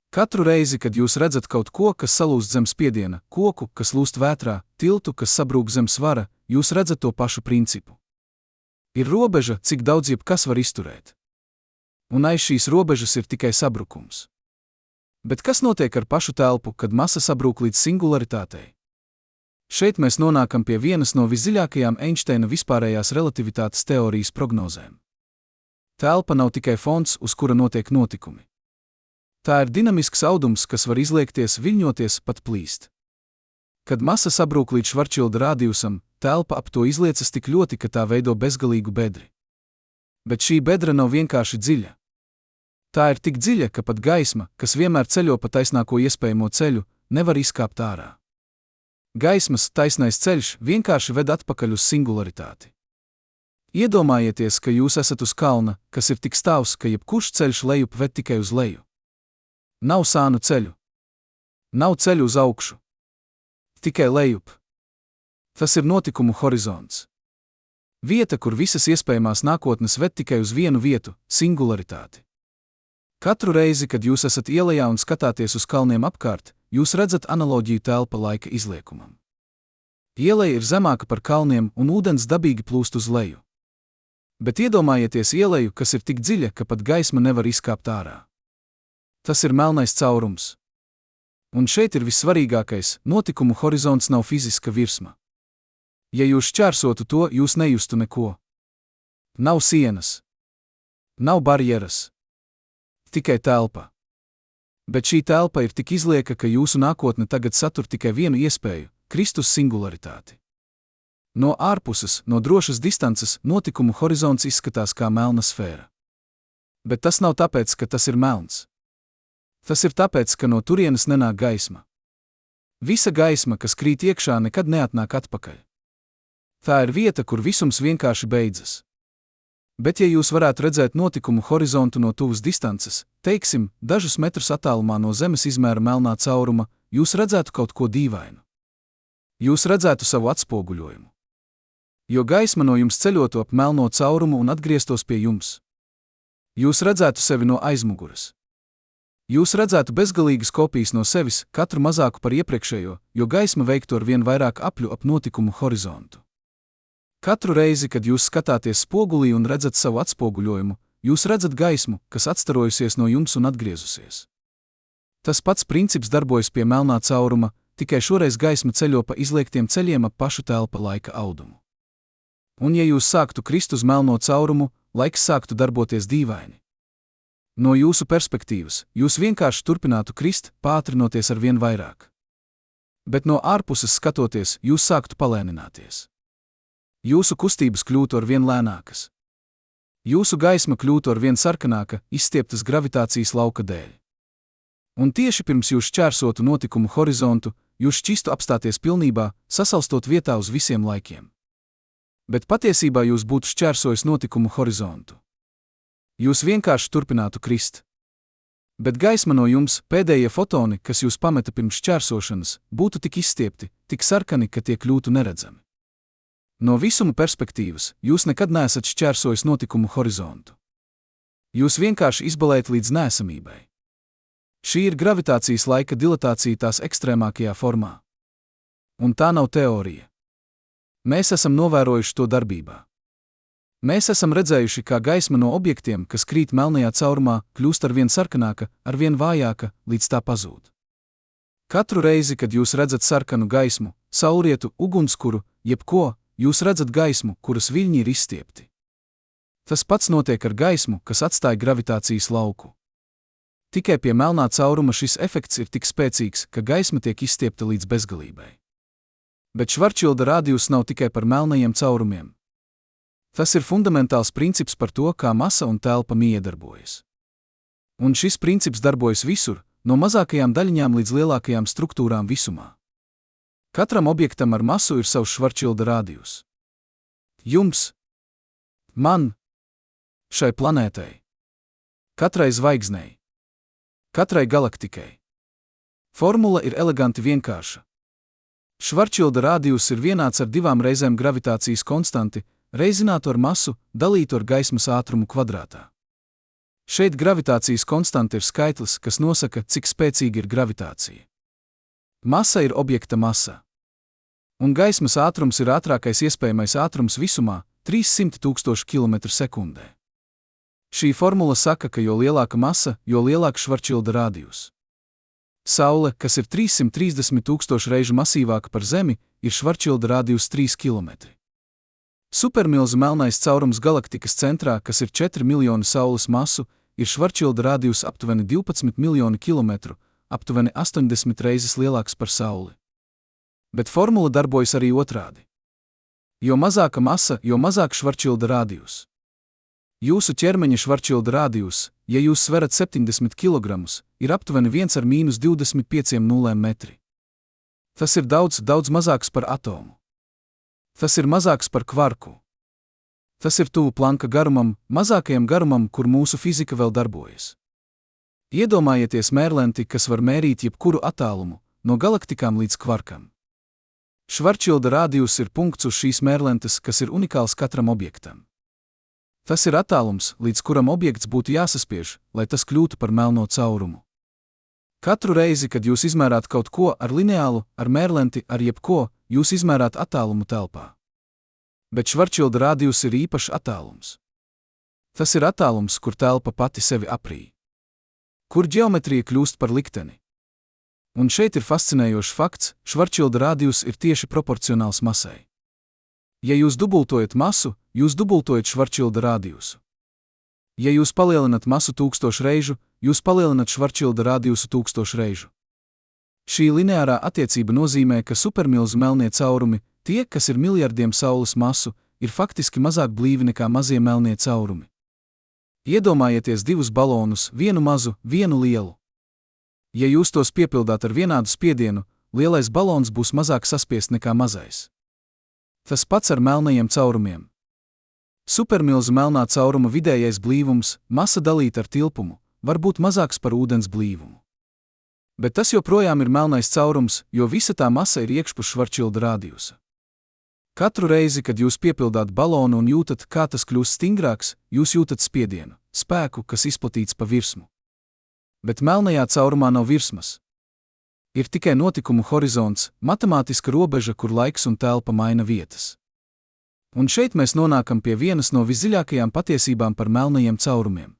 Katru reizi, kad jūs redzat kaut ko, kas salūst zem spiediena, koku, kas lūst vētrā, tiltu, kas sabrūk zem svara, jūs redzat to pašu principu. Ir robeža, cik daudz jebkas var izturēt. Un aiz šīs robežas ir tikai sabrukums. Bet kas notiek ar pašu telpu, kad masa sabrūk līdz singularitātei? Šeit mēs nonākam pie vienas no visdziļākajām Einsteina vispārējās relativitātes teorijas prognozēm. Telpa nav tikai fons, uz kura notiek notikumi. Tā ir dinamisks audums, kas var izliekties, viļņoties, pat plīst. Kad masa sabrūk līdz Švarčilda rādījusam, telpa ap to izliecas tik ļoti, ka tā veido bezgalīgu bedri. Bet šī bedra nav vienkārši dziļa. Tā ir tik dziļa, ka pat gaisma, kas vienmēr ceļo pa taisnāko iespējamo ceļu, nevar izkāpt ārā. Gaismas taisnais ceļš vienkārši ved atpakaļ uz singularitāti. Iedomājieties, ka jūs esat uz kalna, kas ir tik stāvs, ka jebkurš ceļš lejup ved tikai uz leju. Nav sānu ceļu. Nav ceļu uz augšu. Tikai lejup. Tas ir notikumu horizonts. Vieta, kur visas iespējamās nākotnes ved tikai uz vienu vietu – singularitāti. Katru reizi, kad jūs esat ielejā un skatāties uz kalniem apkārt, jūs redzat analoģiju telpa laika izliekumam. Ieleja ir zemāka par kalniem un ūdens dabīgi plūst uz leju. Bet iedomājieties ieleju, kas ir tik dziļa, ka pat gaisma nevar izkāpt ārā. Tas ir melnais caurums. Un šeit ir vissvarīgākais – notikumu horizonts nav fiziska virsma. Ja jūs šķērsotu to, jūs nejustu neko. Nav sienas. Nav barjeras. Tikai telpa. Bet šī telpa ir tik izlieka, ka jūsu nākotne tagad satur tikai vienu iespēju – Kristus singularitāti. No ārpuses, no drošas distances, notikumu horizonts izskatās kā melna sfēra. Bet tas nav tāpēc, ka tas ir melns. Tas ir tāpēc, ka no turienes nenāk gaisma. Visa gaisma, kas krīt iekšā, nekad neatnāk atpakaļ. Tā ir vieta, kur visums vienkārši beidzas. Bet ja jūs varētu redzēt notikumu horizontu no tuvas distances, teiksim, dažus metrus attālumā no Zemes izmēra melnā cauruma, jūs redzētu kaut ko dīvainu. Jūs redzētu savu atspoguļojumu. Jo gaisma no jums ceļotu ap melno caurumu un atgrieztos pie jums. Jūs redzētu sevi no aizmuguras. Jūs redzētu bezgalīgas kopijas no sevis, katru mazāku par iepriekšējo, jo gaisma veiktu ar vien vairāk apļu ap notikumu horizontu. Katru reizi, kad jūs skatāties spogulī un redzat savu atspoguļojumu, jūs redzat gaismu, kas atstarojusies no jums un atgriezusies. Tas pats princips darbojas pie melnā cauruma, tikai šoreiz gaisma ceļo pa izliegtiem ceļiem ap pašu telpa laika audumu. Un ja jūs sāktu krist uz melno caurumu, laiks sāktu darboties dīvaini. No jūsu perspektīvas, jūs vienkārši turpinātu krist, pātrinoties ar vien vairāk. Bet no ārpuses skatoties, jūs sāktu palēnināties. Jūsu kustības kļūtu ar vien lēnākas. Jūsu gaisma kļūtu ar vien sarkanāka, izstieptas gravitācijas lauka dēļ. Un tieši pirms jūs šķērsotu notikumu horizontu, jūs šķistu apstāties pilnībā, sasalstot vietā uz visiem laikiem. Bet patiesībā jūs būtu šķērsojis notikumu horizontu. Jūs vienkārši turpinātu krist. Bet gaisma no jums, pēdējie fotoni, kas jūs pameta pirms šķērsošanas, būtu tik izstiepti, tik sarkani, ka tie kļūtu neredzami. No visuma perspektīvas, jūs nekad neesat šķērsojis notikumu horizontu. Jūs vienkārši izbalējat līdz neesamībai. Šī ir gravitācijas laika dilatācija tās ekstrēmākajā formā. Un tā nav teorija. Mēs esam novērojuši to darbībā. Mēs esam redzējuši, kā gaisma no objektiem, kas krīt melnajā caurumā, kļūst ar vien sarkanāka, ar vien vājāka, līdz tā pazūd. Katru reizi, kad jūs redzat sarkanu gaismu, saulrietu, ugunskura, jebko, jūs redzat gaismu, kuras viļņi ir izstiepti. Tas pats notiek ar gaismu, kas atstāja gravitācijas lauku. Tikai pie melnā cauruma šis efekts ir tik spēcīgs, ka gaisma tiek izstiepta līdz bezgalībai. Bet Švarčilda rādījus nav tikai par melnajiem caurumiem. Tas ir fundamentāls princips par to, kā masa un telpa miedarbojas. Un šis princips darbojas visur, no mazākajām daļiņām līdz lielākajām struktūrām visumā. Katram objektam ar masu ir savs Švarčilda rādījus. Jums, man, šai planētai, katrai zvaigznei, katrai galaktikai. Formula ir eleganti vienkārša. Švarčilda rādījus ir vienāds ar 2 reizēm gravitācijas konstanti, reizinātu ar masu, dalītu ar gaismas ātrumu kvadrātā. Šeit gravitācijas konstanta ir skaitlis, kas nosaka, cik spēcīga ir gravitācija. Masa ir objekta masa. Un gaismas ātrums ir ātrākais iespējamais ātrums visumā – 300,000 km/sekundē. Šī formula saka, ka jo lielāka masa, jo lielāks Švarčilda rādījus. Saule, kas ir 330,000 reižu masīvāka par Zemi, ir Švarčilda rādījus 3 km. Supermilzu melnais caurums galaktikas centrā, kas ir 4 miljoni Saules masu, ir Švarčilda rādījus aptuveni 12 miljoni kilometru, aptuveni 80 reizes lielāks par Sauli. Bet formula darbojas arī otrādi. Jo mazāka masa, jo mazāk Švarčilda rādījus. Jūsu ķermeņa Švarčilda rādījus, ja jūs sverat 70 kg, ir aptuveni 1,25 metri. Tas ir daudz mazāks par atomu. Tas ir mazāks par kvarku. Tas ir tuvu Planka garumam, mazākajam garumam, kur mūsu fizika vēl darbojas. Iedomājieties mērlenti, kas var mērīt jebkuru attālumu, no galaktikām līdz kvarkam. Švarčilda rādījus ir punkts uz šīs mērlentes, kas ir unikāls katram objektam. Tas ir attālums, līdz kuram objekts būtu jāsaspiež, lai tas kļūtu par melno caurumu. Katru reizi, kad jūs izmērāt kaut ko ar lineālu, ar mērlenti, ar jebko, jūs izmērāt attālumu telpā. Bet Švarčilda rādījus ir īpašs attālums. Tas ir attālums, kur telpa pati sevi aprī. Kur ģeometrija kļūst par likteni. Un šeit ir fascinējošs fakts, Švarčilda rādījus ir tieši proporcionāls masai. Ja jūs dubultojat masu, jūs dubultojat Švarčilda rādījusu. Ja jūs palielinat masu 1000 reižu, jūs palielinat Švarčilda rādījusu 1000 reižu. Šī lineārā attiecība nozīmē, ka supermilzu melnie caurumi, tie, kas ir miljardiem Saules masu, ir faktiski mazāk blīvi nekā mazie melnie caurumi. Iedomājieties divus balonus, vienu mazu, vienu lielu. Ja jūs tos piepildāt ar vienādu spiedienu, lielais balons būs mazāk saspiest nekā mazais. Tas pats ar melnajiem caurumiem. Supermilzu melnā cauruma vidējais blīvums, masa dalīta ar tilpumu, var būt mazāks par ūdens blīvumu. Bet tas joprojām ir melnais caurums, jo visa tā masa ir iekšpus Švarčilda radiusa. Katru reizi, kad jūs piepildāt balonu un jūtat, kā tas kļūst stingrāks, jūs jūtat spiedienu, spēku, kas izplatīts pa virsmu. Bet melnajā caurumā nav virsmas. Ir tikai notikumu horizonts, matemātiska robeža, kur laiks un telpa maina vietas. Un šeit mēs nonākam pie vienas no visdziļākajām patiesībām par melnajiem caurumiem.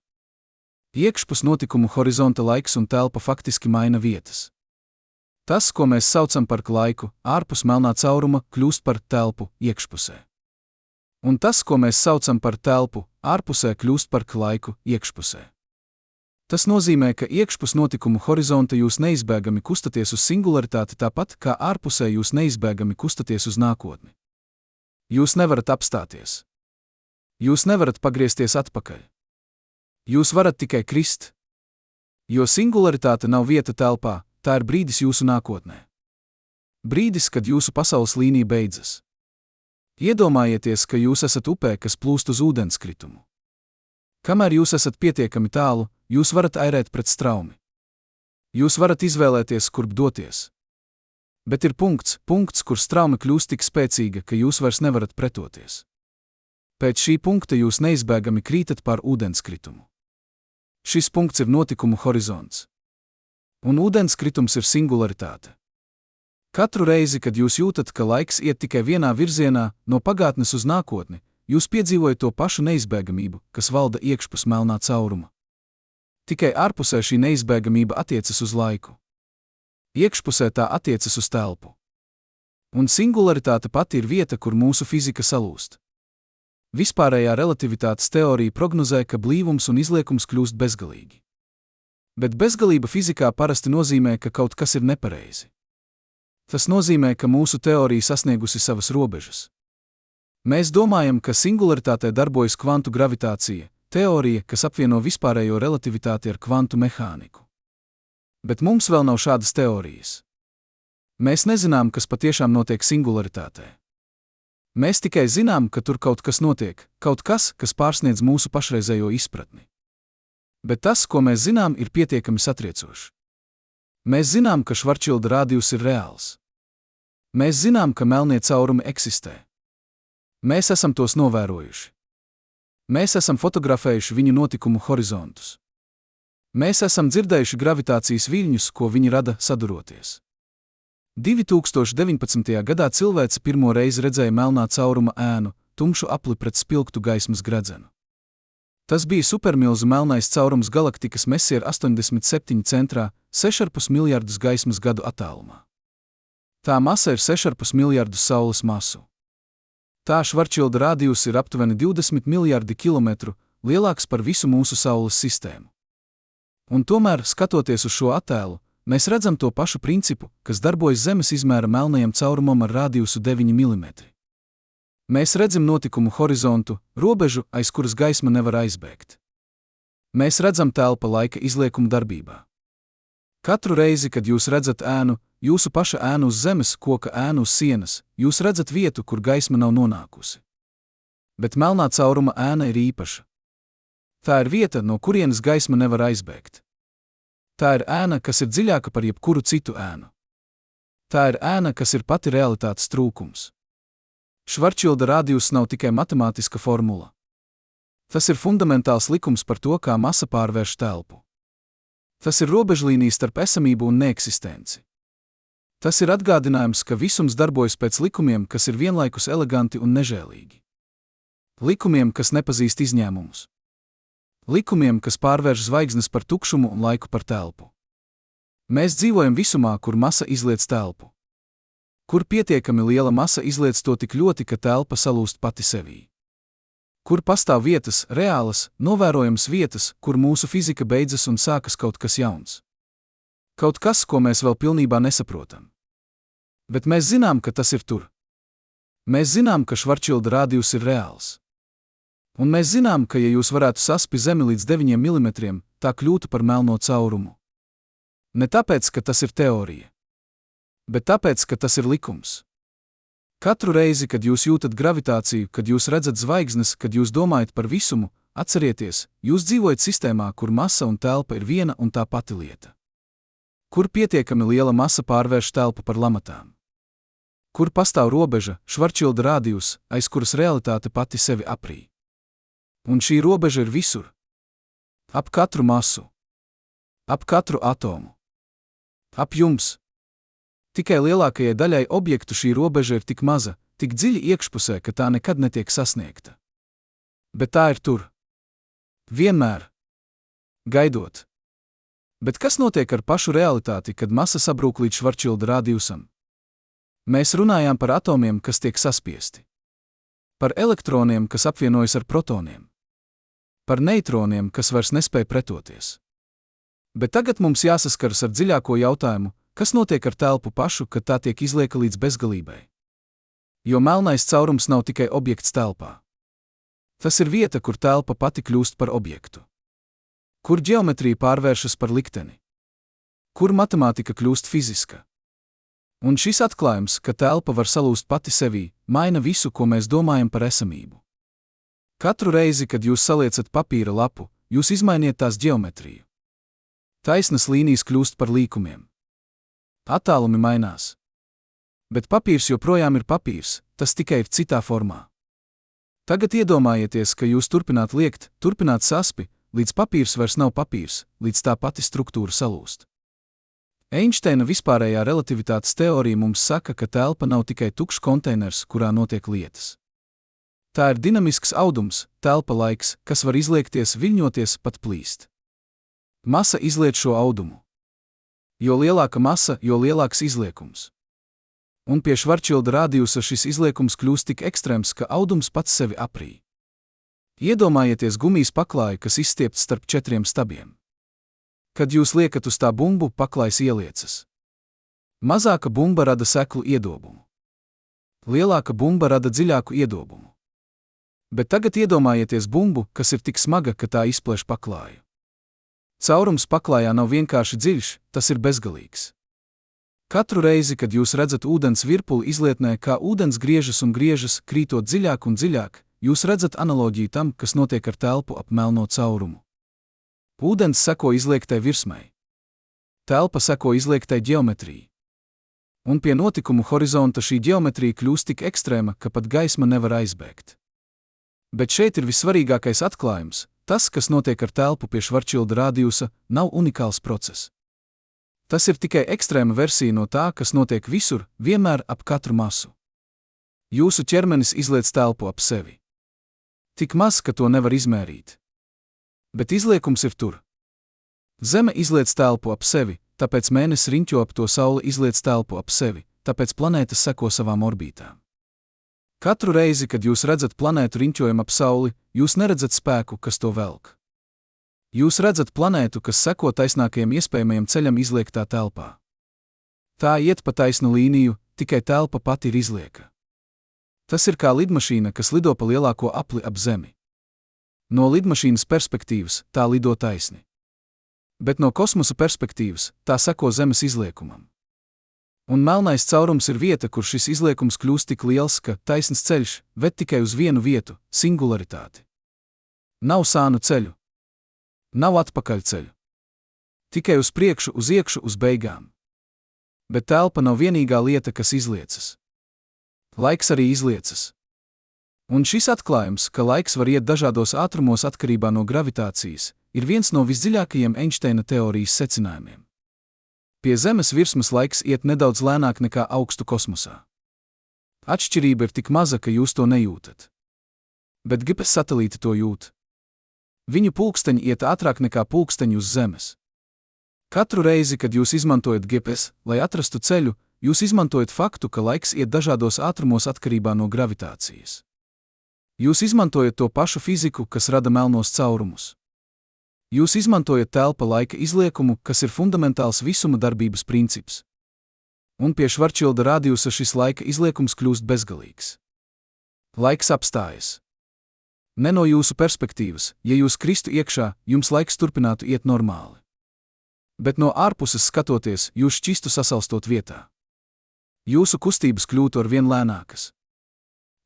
Iekšpus notikumu horizonta laiks un telpa faktiski maina vietas. Tas, ko mēs saucam par laiku, ārpus melnā cauruma, kļūst par telpu iekšpusē. Un tas, ko mēs saucam par telpu, ārpusē, kļūst par laiku iekšpusē. Tas nozīmē, ka iekšpus notikumu horizonta jūs neizbēgami kustaties uz singularitāti tāpat, kā ārpusē jūs neizbēgami kustaties uz nākotni. Jūs nevarat apstāties. Jūs nevarat pagriezties atpakaļ. Jūs varat tikai krist. Jo singularitāte nav vieta telpā, tā ir brīdis jūsu nākotnē. Brīdis, kad jūsu pasaules līnija beidzas. Iedomājieties, ka jūs esat upē, kas plūst uz ūdenskritumu. Kamēr jūs esat pietiekami tālu, jūs varat airēt pret straumi. Jūs varat izvēlēties, kurp doties. Bet ir punkts, kur strauma kļūst tik spēcīga, ka jūs vairs nevarat pretoties. Pēc šī punkta jūs neizbēgami krītat pār ūdenskritumu. Šis punkts ir notikumu horizonts. Un ūdenskritums ir singularitāte. Katru reizi, kad jūs jūtat, ka laiks iet tikai vienā virzienā, no pagātnes uz nākotni, jūs piedzīvojat to pašu neizbēgamību, kas valda iekšpus melnā cauruma. Tikai ārpusē šī neizbēgamība attiecas uz laiku. Iekšpusē tā attiecas uz telpu. Un singularitāte pati ir vieta, kur mūsu fizika salūst. Vispārējā relativitātes teorija prognozē, ka blīvums un izliekums kļūst bezgalīgi. Bet bezgalība fizikā parasti nozīmē, ka kaut kas ir nepareizi. Tas nozīmē, ka mūsu teorija sasniegusi savas robežas. Mēs domājam, ka singularitātē darbojas kvantu gravitācija, teorija, kas apvieno vispārējo relativitāti ar kvantu mehāniku. Bet mums vēl nav šādas teorijas. Mēs nezinām, kas patiešām notiek singularitātē. Mēs tikai zinām, ka tur kaut kas notiek, kaut kas, kas pārsniedz mūsu pašreizējo izpratni. Bet tas, ko mēs zinām, ir pietiekami satriecoši. Mēs zinām, ka Švarčilda radius ir reāls. Mēs zinām, ka melnie caurumi eksistē. Mēs esam tos novērojuši. Mēs esam fotografējuši viņu notikumu horizontus. Mēs esam dzirdējuši gravitācijas viļņus, ko viņi rada saduroties. 2019. gadā cilvēce pirmo reizi redzēja melnā cauruma ēnu, tumšu apli pret spilgtu gaismas gredzenu. Tas bija supermilzu melnais caurums galaktikas Messier 87 centrā, 6,5 miljardus gaismas gadu attālumā. Tā masa ir 6,5 miljardus Saules masu. Tā Švarčilda radius ir aptuveni 20 miljardi kilometru, lielāks par visu mūsu Saules sistēmu. Un tomēr, skatoties uz šo attēlu, mēs redzam to pašu principu, kas darbojas Zemes izmēra melnajam caurumam ar radiusu 9 mm. Mēs redzam notikumu horizontu, robežu, aiz kuras gaisma nevar aizbēgt. Mēs redzam telpa laika izliekumu darbībā. Katru reizi, kad jūs redzat ēnu, jūsu paša ēnu uz zemes, koka ēnu uz sienas, jūs redzat vietu, kur gaisma nav nonākusi. Bet melnā cauruma ēna ir īpaša. Tā ir vieta, no kurienes gaisma nevar aizbēgt. Tā ir ēna, kas ir dziļāka par jebkuru citu ēnu. Tā ir ēna, kas ir pati realitātes trūkums. Švarčilda radius nav tikai matemātiska formula. Tas ir fundamentāls likums par to, kā masa pārvērš telpu. Tas ir robežlīnija starp esamību un neeksistenci. Tas ir atgādinājums, ka visums darbojas pēc likumiem, kas ir vienlaikus eleganti un nežēlīgi. Likumiem, kas nepazīst izņēmumus. Likumiem, kas pārvērš zvaigznes par tukšumu un laiku par telpu. Mēs dzīvojam visumā, kur masa izliec telpu. Kur pietiekami liela masa izliec to tik ļoti, ka telpa salūst pati sevī. Kur pastāv vietas, reālas, novērojams vietas, kur mūsu fizika beidzas un sākas kaut kas jauns. Kaut kas, ko mēs vēl pilnībā nesaprotam. Bet mēs zinām, ka tas ir tur. Mēs zinām, ka Švarčilda rādījus ir reāls. Un mēs zinām, ka ja jūs varētu saspi Zemi līdz 9 mm, tā kļūtu par melno caurumu. Ne tāpēc, ka tas ir teorija, bet tāpēc, ka tas ir likums. Katru reizi, kad jūs jūtat gravitāciju, kad jūs redzat zvaigznes, kad jūs domājat par visumu, atcerieties, jūs dzīvojat sistēmā, kur masa un telpa ir viena un tā pati lieta. Kur pietiekami liela masa pārvērš telpu par lamatām. Kur pastāv robeža, Švarčilda rādījus, aiz kuras realitāte pati sevi aprī. Un šī robeža ir visur. Ap katru masu. Ap katru atomu. Ap jums. Tikai lielākajai daļai objektu šī robeža ir tik maza, tik dziļi iekšpusē, ka tā nekad netiek sasniegta. Bet tā ir tur. Vienmēr. Gaidot. Bet kas notiek ar pašu realitāti, kad masa sabrūk līdz Švarčilda rādījusam? Mēs runājām par atomiem, kas tiek saspiesti. Par elektroniem, kas apvienojas ar protoniem. Par neitroniem, kas vairs nespēj pretoties. Bet tagad mums jāsaskaras ar dziļāko jautājumu, kas notiek ar telpu pašu, kad tā tiek izlieka līdz bezgalībai. Jo melnais caurums nav tikai objekts telpā. Tas ir vieta, kur telpa pati kļūst par objektu. Kur ģeometrija pārvēršas par likteni. Kur matemātika kļūst fiziska. Un šis atklājums, ka telpa var salūst pati sevī, maina visu, ko mēs domājam par esamību. Katru reizi, kad jūs saliecat papīra lapu, jūs izmainiet tās ģeometriju. Taisnas līnijas kļūst par līkumiem. Attālumi mainās. Bet papīrs joprojām ir papīrs, tas tikai ir citā formā. Tagad iedomājieties, ka jūs turpināt liekt, turpināt saspi, līdz papīrs vairs nav papīrs, līdz tā pati struktūra salūst. Einšteina vispārējā relativitātes teorija mums saka, ka telpa nav tikai tukšs konteiners, kurā notiek lietas. Tā ir dinamisks audums, telpa laiks, kas var izliekties, viļņoties, pat plīst. Masa izliet šo audumu. Jo lielāka masa, jo lielāks izliekums. Un pie Švarčilda rādījusa šis izliekums kļūst tik ekstrēms, ka audums pats sevi aprī. Iedomājieties gumijas paklāju, kas izstiepts starp 4 stabiem. Kad jūs liekat uz tā bumbu, paklājs ieliecas. Mazāka bumba rada seklu iedobumu. Lielāka bumba rada dziļāku iedobumu. Bet tagad iedomājieties bumbu, kas ir tik smaga, ka tā izplēš paklāju. Caurums paklājā nav vienkārši dziļš, tas ir bezgalīgs. Katru reizi, kad jūs redzat ūdens virpuli izlietnē, kā ūdens griežas un griežas, krītot dziļāk un dziļāk, jūs redzat analoģiju tam, kas notiek ar telpu ap melno caurumu. Ūdens seko izliektai virsmai. Telpa seko izliektai ģeometrijai. Un pie notikumu horizonta šī ģeometrija kļūst tik ekstrēma, ka pat gaisma nevar aizbēgt. Bet šeit ir vissvarīgākais atklājums. Tas, kas notiek ar telpu pie Švarčilda rādījusa, nav unikāls process. Tas ir tikai ekstrēma versija no tā, kas notiek visur, vienmēr ap katru masu. Jūsu ķermenis izliec telpu ap sevi. Tik maz, ka to nevar izmērīt. Bet izliekums ir tur. Zeme izliec telpu ap sevi, tāpēc mēnesis riņķo ap to, Saule izliec telpu ap sevi, tāpēc planētas seko savām orbītām. Katru reizi, kad jūs redzat planētu riņķojumu ap Sauli, jūs neredzat spēku, kas to velk. Jūs redzat planētu, kas seko taisnākajam iespējamajam ceļam izliektā telpā. Tā iet pa taisnu līniju, tikai telpa pati ir izlieka. Tas ir kā lidmašīna, kas lido pa lielāko apli ap Zemi. No lidmašīnas perspektīvas tā lido taisni. Bet no kosmosa perspektīvas tā seko Zemes izliekumam. Un melnais caurums ir vieta, kur šis izliekums kļūst tik liels, ka taisns ceļš ved tikai uz vienu vietu – singularitāti. Nav sānu ceļu. Nav atpakaļceļu. Tikai uz priekšu, uz iekšu, uz beigām. Bet telpa nav vienīgā lieta, kas izliecas. Laiks arī izliecas. Un šis atklājums, ka laiks var iet dažādos ātrumos atkarībā no gravitācijas, ir viens no visdziļākajiem Einšteina teorijas secinājumiem. Pie Zemes virsmas laiks iet nedaudz lēnāk nekā augstu kosmosā. Atšķirība ir tik maza, ka jūs to nejūtat. Bet GPS satelīti to jūt. Viņu pulksteņi iet ātrāk nekā pulksteņi uz Zemes. Katru reizi, kad jūs izmantojat GPS, lai atrastu ceļu, jūs izmantojat faktu, ka laiks iet dažādos ātrumos atkarībā no gravitācijas. Jūs izmantojat to pašu fiziku, kas rada melnos caurumus. Jūs izmantojat telpa laika izliekumu, kas ir fundamentāls visuma darbības princips. Un pie Švarčilda rādījusa šis laika izliekums kļūst bezgalīgs. Laiks apstājas. Ne no jūsu perspektīvas, ja jūs kristu iekšā, jums laiks turpinātu iet normāli. Bet no ārpuses skatoties, jūs šķistu sasalstot vietā. Jūsu kustības kļūtu arvien lēnākas.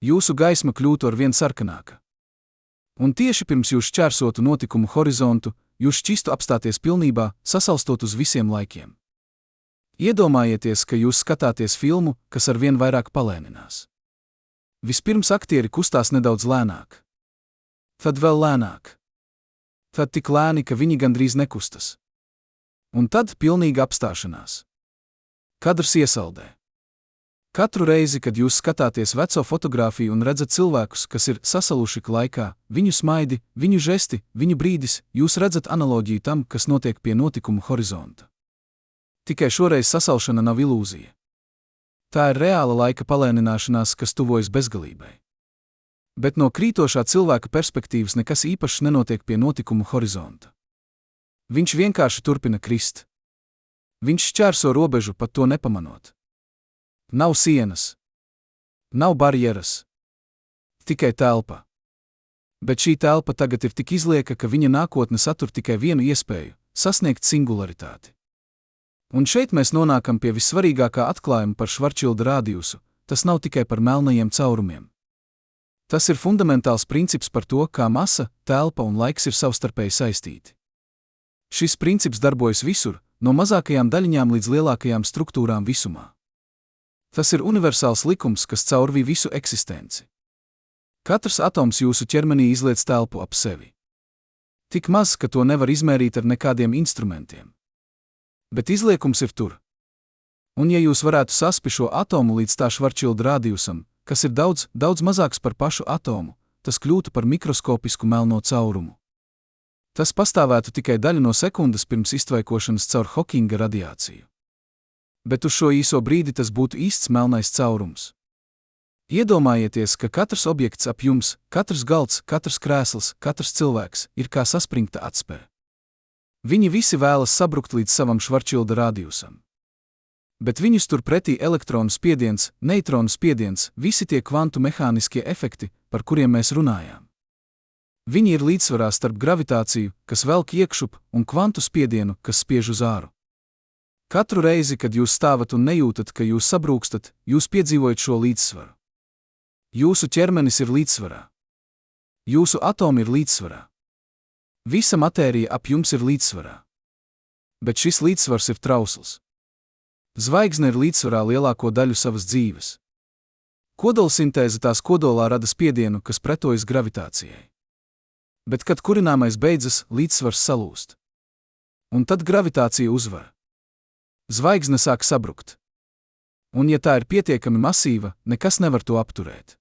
Jūsu gaisma kļūtu arvien sarkanāka. Un tieši pirms jūs šķērsotu notikumu horizontu, jūs šķistu apstāties pilnībā, sasalstot uz visiem laikiem. Iedomājieties, ka jūs skatāties filmu, kas arvien vairāk palēninās. Vispirms aktieri kustās nedaudz lēnāk. Tad vēl lēnāk. Tad tik lēni, ka viņi gandrīz nekustas. Un tad pilnīga apstāšanās. Kadrs iesaldē. Katru reizi, kad jūs skatāties veco fotogrāfiju un redzat cilvēkus, kas ir sasaluši laikā, viņu smaidi, viņu žesti, viņu brīdis, jūs redzat analoģiju tam, kas notiek pie notikumu horizonta. Tikai šoreiz sasalšana nav ilūzija. Tā ir reāla laika palēnināšanās, kas tuvojas bezgalībai. Bet no krītošā cilvēka perspektīvas nekas īpašs nenotiek pie notikumu horizonta. Viņš vienkārši turpina krist. Viņš šķērso robežu, pat to nepamanot. Nav sienas. Nav barjeras. Tikai telpa. Bet šī telpa tagad ir tik izlieka, ka viņa nākotne satur tikai vienu iespēju – sasniegt singularitāti. Un šeit mēs nonākam pie vissvarīgākā atklājuma par Švarčilda radiusu – tas nav tikai par melnajiem caurumiem. Tas ir fundamentāls princips par to, kā masa, telpa un laiks ir savstarpēji saistīti. Šis princips darbojas visur, no mazākajām daļiņām līdz lielākajām struktūrām visumā. Tas ir universāls likums, kas caurvī visu eksistenci. Katrs atoms jūsu ķermenī izliec telpu ap sevi. Tik maz, ka to nevar izmērīt ar nekādiem instrumentiem. Bet izliekums ir tur. Un ja jūs varētu saspi šo atomu līdz tā Švarčilda radiusam, kas ir daudz, daudz mazāks par pašu atomu, tas kļūtu par mikroskopisku melno caurumu. Tas pastāvētu tikai daļu no sekundes pirms iztvaikošanas caur Hokinga radiāciju. Bet uz šo īso brīdi tas būtu īsts melnais caurums. Iedomājieties, ka katrs objekts ap jums, katrs galds, katrs krēsls, katrs cilvēks ir kā saspringta atspēre. Viņi visi vēlas sabrukt līdz savam Švarčilda radiusam. Bet viņus tur pretī elektronu spiediens, neitronu spiediens, visi tie kvantu mehāniskie efekti, par kuriem mēs runājām. Viņi ir līdzsvarā starp gravitāciju, kas velk iekšup, un kvantu spiedienu, kas spiež uz āru. Katru reizi, kad jūs stāvat un nejūtat, ka jūs sabrūkstat, jūs piedzīvojat šo līdzsvaru. Jūsu ķermenis ir līdzsvarā. Jūsu atomi ir līdzsvarā. Visa matērija ap jums ir līdzsvarā. Bet šis līdzsvars ir trausls. Zvaigzne ir līdzsvarā lielāko daļu savas dzīves. Kodolsintēze tās kodolā rada spiedienu, kas pretojas gravitācijai. Bet, kad kurināmais beidzas, līdzsvars salūst. Un tad gravitācija uzvar. Zvaigzne sāk sabrukt. Un, ja tā ir pietiekami masīva, nekas nevar to apturēt.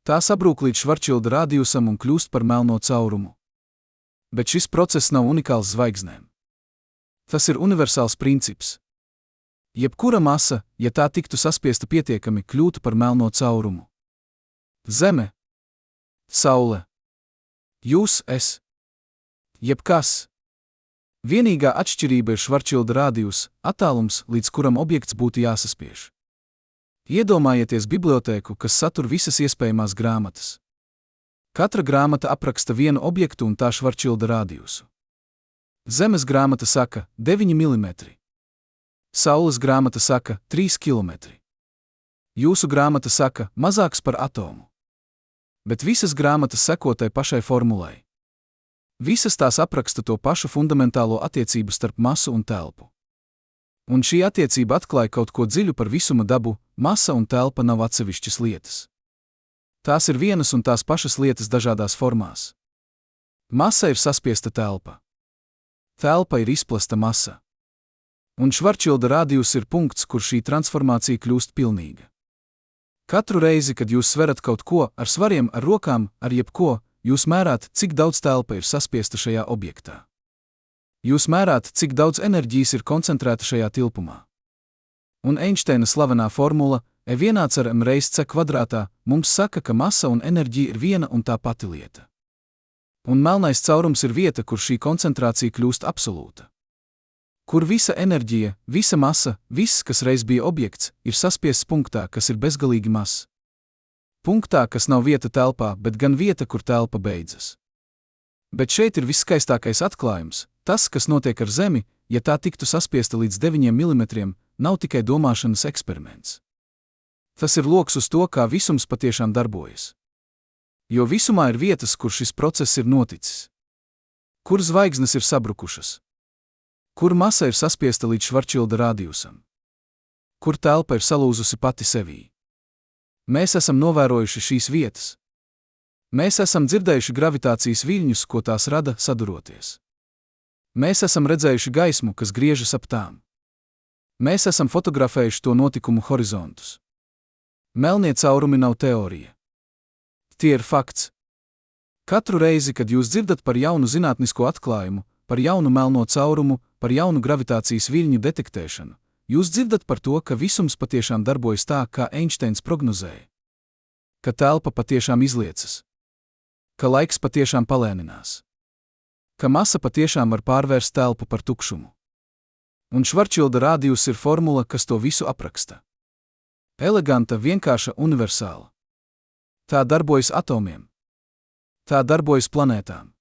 Tā sabrūk līdz Švarčilda radiusam un kļūst par melno caurumu. Bet šis process nav unikāls zvaigznēm. Tas ir universāls princips. Jebkura masa, ja tā tiktu saspiesta pietiekami, kļūtu par melno caurumu. Zeme, Saule, jūs, es. Jebkas. Vienīgā atšķirība ir Švarčilda radius, attālums, līdz kuram objekts būtu jāsaspiež. Iedomājieties bibliotēku, kas satur visas iespējamās grāmatas. Katra grāmata apraksta vienu objektu un tā Švarčilda radiusu. Zemes grāmata saka 9 mm. Saules grāmata saka 3 km. Jūsu grāmata saka mazāks par atomu. Bet visas grāmatas seko tai pašai formulai. Visas tās apraksta to pašu fundamentālo attiecību starp masu un telpu. Un šī attiecība atklāja kaut ko dziļu par visuma dabu, masa un telpa nav atsevišķas lietas. Tās ir vienas un tās pašas lietas dažādās formās. Masa ir saspiesta telpa. Telpa ir izplesta masa. Un Švarčilda radius ir punkts, kur šī transformācija kļūst pilnīga. Katru reizi, kad jūs sverat kaut ko ar svariem, ar rokām, ar jebko, jūs mērāt, cik daudz telpa ir saspiesta šajā objektā. Jūs mērāt, cik daudz enerģijas ir koncentrēta šajā tilpumā. Un Einšteina slavenā formula E vienāds ar m reiz c kvadrātā mums saka, ka masa un enerģija ir viena un tā pati lieta. Un melnais caurums ir vieta, kur šī koncentrācija kļūst absolūta. Kur visa enerģija, visa masa, viss, kas reiz bija objekts, ir saspiests punktā, kas ir bezgalīgi mazs. Punktā, kas nav vieta telpā, bet gan vieta, kur telpa beidzas. Bet šeit ir viskaistākais atklājums. Tas, kas notiek ar Zemi, ja tā tiktu saspiesta līdz 9 mm, nav tikai domāšanas eksperiments. Tas ir loks uz to, kā visums patiešām darbojas. Jo visumā ir vietas, kur šis process ir noticis. Kur zvaigznes ir sabrukušas. Kur masa ir saspiesta līdz Švarčilda radiusam. Kur telpa ir salūzusi pati sevī. Mēs esam novērojuši šīs vietas. Mēs esam dzirdējuši gravitācijas viļņus, ko tās rada saduroties. Mēs esam redzējuši gaismu, kas griežas ap tām. Mēs esam fotografējuši to notikumu horizontus. Melnie caurumi nav teorija. Tie ir fakts. Katru reizi, kad jūs dzirdat par jaunu zinātnisko atklājumu, par jaunu melno caurumu, par jaunu gravitācijas viļņu detektēšanu, jūs dzirdat par to, ka visums patiešām darbojas tā, kā Einsteins prognozēja. Ka telpa patiešām izliecas. Ka laiks patiešām palēninās. Ka masa patiešām var pārvērst telpu par tukšumu. Un Švarčilda rādijus ir formula, kas to visu apraksta. Eleganta, vienkārša, universāla. Tā darbojas atomiem. Tā darbojas planētām.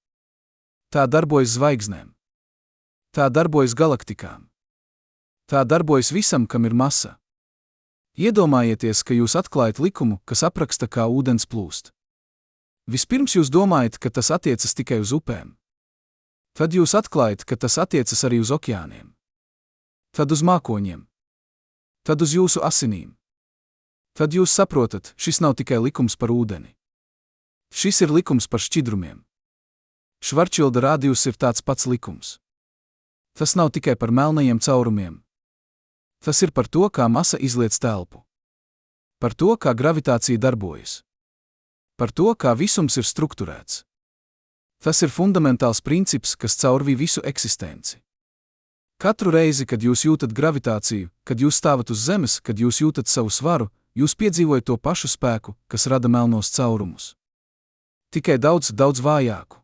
Tā darbojas zvaigznēm. Tā darbojas galaktikām. Tā darbojas visam, kam ir masa. Iedomājieties, ka jūs atklājat likumu, kas apraksta, kā ūdens plūst. Vispirms jūs domājat, ka tas attiecas tikai uz upēm. Tad jūs atklājat, ka tas attiecas arī uz okeāniem. Tad uz mākoņiem. Tad uz jūsu asinīm. Tad jūs saprotat, šis nav tikai likums par ūdeni. Šis ir likums par šķidrumiem. Švarčilda rādijus ir tāds pats likums. Tas nav tikai par melnajiem caurumiem. Tas ir par to, kā masa izliec telpu. Par to, kā gravitācija darbojas. Par to, kā visums ir strukturēts. Tas ir fundamentāls princips, kas caurvī visu eksistenci. Katru reizi, kad jūs jūtat gravitāciju, kad jūs stāvat uz Zemes, kad jūs jūtat savu svaru, jūs piedzīvojat to pašu spēku, kas rada melnos caurumus. Tikai daudz vājāku.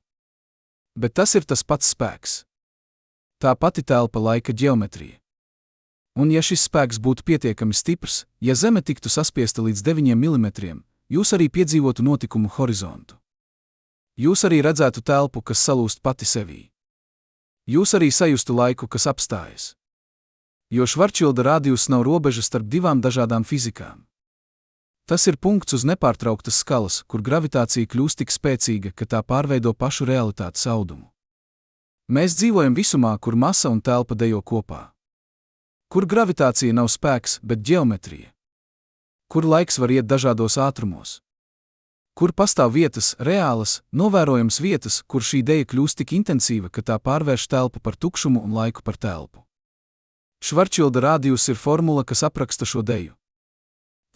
Bet tas ir tas pats spēks. Tā pati telpa laika ģeometrija. Un ja šis spēks būtu pietiekami stiprs, ja Zeme tiktu saspiesta līdz 9 mm, jūs arī piedzīvotu notikumu horizontu. Jūs arī redzētu telpu, kas salūst pati sevī. Jūs arī sajustu laiku, kas apstājas. Jo Švarčilda rādijus nav robeža starp divām dažādām fizikām. Tas ir punkts uz nepārtrauktas skalas, kur gravitācija kļūst tik spēcīga, ka tā pārveido pašu realitātes audumu. Mēs dzīvojam visumā, kur masa un telpa dejo kopā. Kur gravitācija nav spēks, bet ģeometrija. Kur laiks var iet dažādos ātrumos. Kur pastāv vietas, reālas, novērojams vietas, kur šī deja kļūst tik intensīva, ka tā pārvērš telpu par tukšumu un laiku par telpu. Švarčilda rādijus ir formula, kas apraksta šo deju.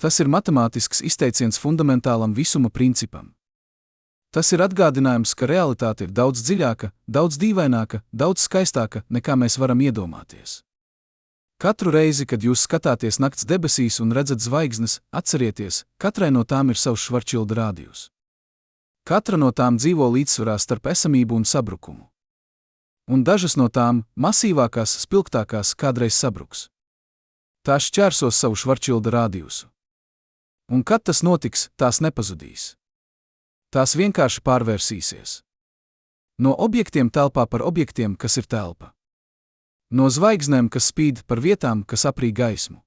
Tas ir matemātisks izteiciens fundamentālam visuma principam. Tas ir atgādinājums, ka realitāte ir daudz dziļāka, daudz dīvaināka, daudz skaistāka, nekā mēs varam iedomāties. Katru reizi, kad jūs skatāties nakts debesīs un redzat zvaigznes, atcerieties, katrai no tām ir savs Švarčilda rādijus. Katra no tām dzīvo līdzsvarā starp esamību un sabrukumu. Un dažas no tām, masīvākās, spilgtākās, kādreiz sabruks. Tās šķērsos savu Švarčilda rādijusu. Un kad tas notiks, tās nepazudīs. Tās vienkārši pārvērsīsies. No objektiem telpā par objektiem, kas ir telpa. No zvaigznēm, kas spīd, par vietām, kas aprī gaismu.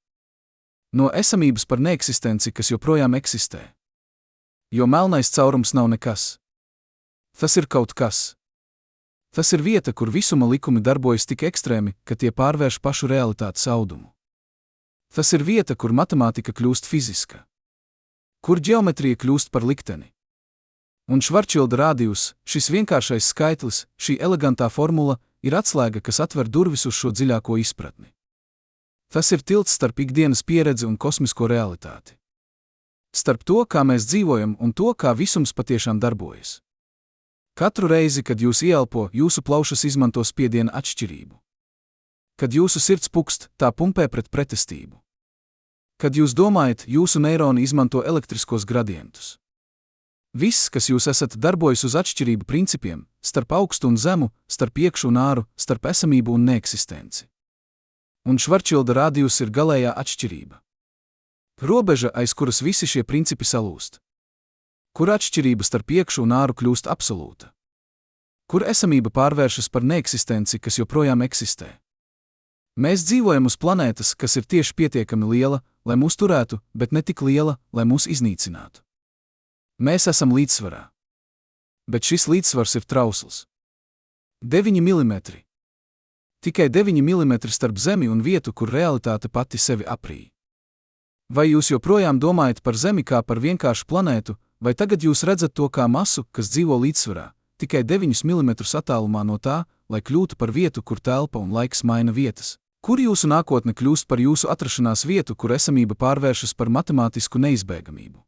No esamības par neeksistenci, kas joprojām eksistē. Jo melnais caurums nav nekas. Tas ir kaut kas. Tas ir vieta, kur visuma likumi darbojas tik ekstrēmi, ka tie pārvērš pašu realitātes audumu. Tas ir vieta, kur matemātika kļūst fiziska. Kur ģeometrija kļūst par likteni. Un Švarčilda rādijus, šis vienkāršais skaitlis, šī elegantā formula, ir atslēga, kas atver durvis uz šo dziļāko izpratni. Tas ir tilts starp ikdienas pieredzi un kosmisko realitāti. Starp to, kā mēs dzīvojam, un to, kā visums patiešām darbojas. Katru reizi, kad jūs ieelpo, jūsu plaušas izmanto spiediena atšķirību. Kad jūsu sirds pukst, tā pumpē pret pretestību. Kad jūs domājat, jūsu neironi izmanto elektriskos gradientus. Viss, kas jūs esat, darbojas uz atšķirību principiem, starp augstu un zemu, starp iekšu un āru, starp esamību un neeksistenci. Un Švarčilda rādijus ir galējā atšķirība. Robeža, aiz kuras visi šie principi salūst. Kur atšķirība starp iekšu un āru kļūst absolūta? Kur esamība pārvēršas par neeksistenci, kas joprojām eksistē? Mēs dzīvojam uz planētas, kas ir tieši pietiekami liela, lai mūs turētu, bet ne tik liela, lai mūs iznīcinātu. Mēs esam līdzsvarā. Bet šis līdzsvars ir trausls. 9 mm. Tikai 9 mm starp Zemi un vietu, kur realitāte pati sevi aprī. Vai jūs joprojām domājat par Zemi kā par vienkāršu planētu, vai tagad jūs redzat to kā masu, kas dzīvo līdzsvarā, tikai 9 mm attālumā no tā, lai kļūtu par vietu, kur telpa un laiks maina vietas? Kur jūsu nākotne kļūst par jūsu atrašanās vietu, kur esamība pārvēršas par matemātisku neizbēgamību?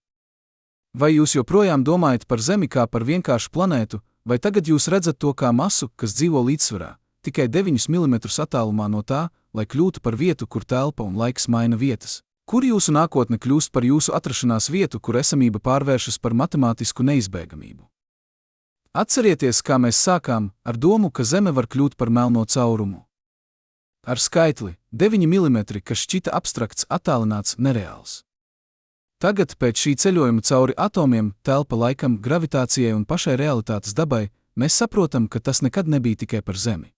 Vai jūs joprojām domājat par Zemi kā par vienkāršu planētu, vai tagad jūs redzat to kā masu, kas dzīvo līdzsvarā, tikai 9 mm attālumā no tā, lai kļūtu par vietu, kur telpa un laiks maina vietas? Kur jūsu nākotne kļūst par jūsu atrašanās vietu, kur esamība pārvēršas par matemātisku neizbēgamību? Atcerieties, kā mēs sākām, ar domu, ka Zeme var kļūt par melno caurumu. Ar skaitli 9 mm, kas šķita abstrakts, attālināts, nereāls. Tagad, pēc šī ceļojuma cauri atomiem, telpa laikam, gravitācijai un pašai realitātes dabai, mēs saprotam, ka tas nekad nebija tikai par Zemi.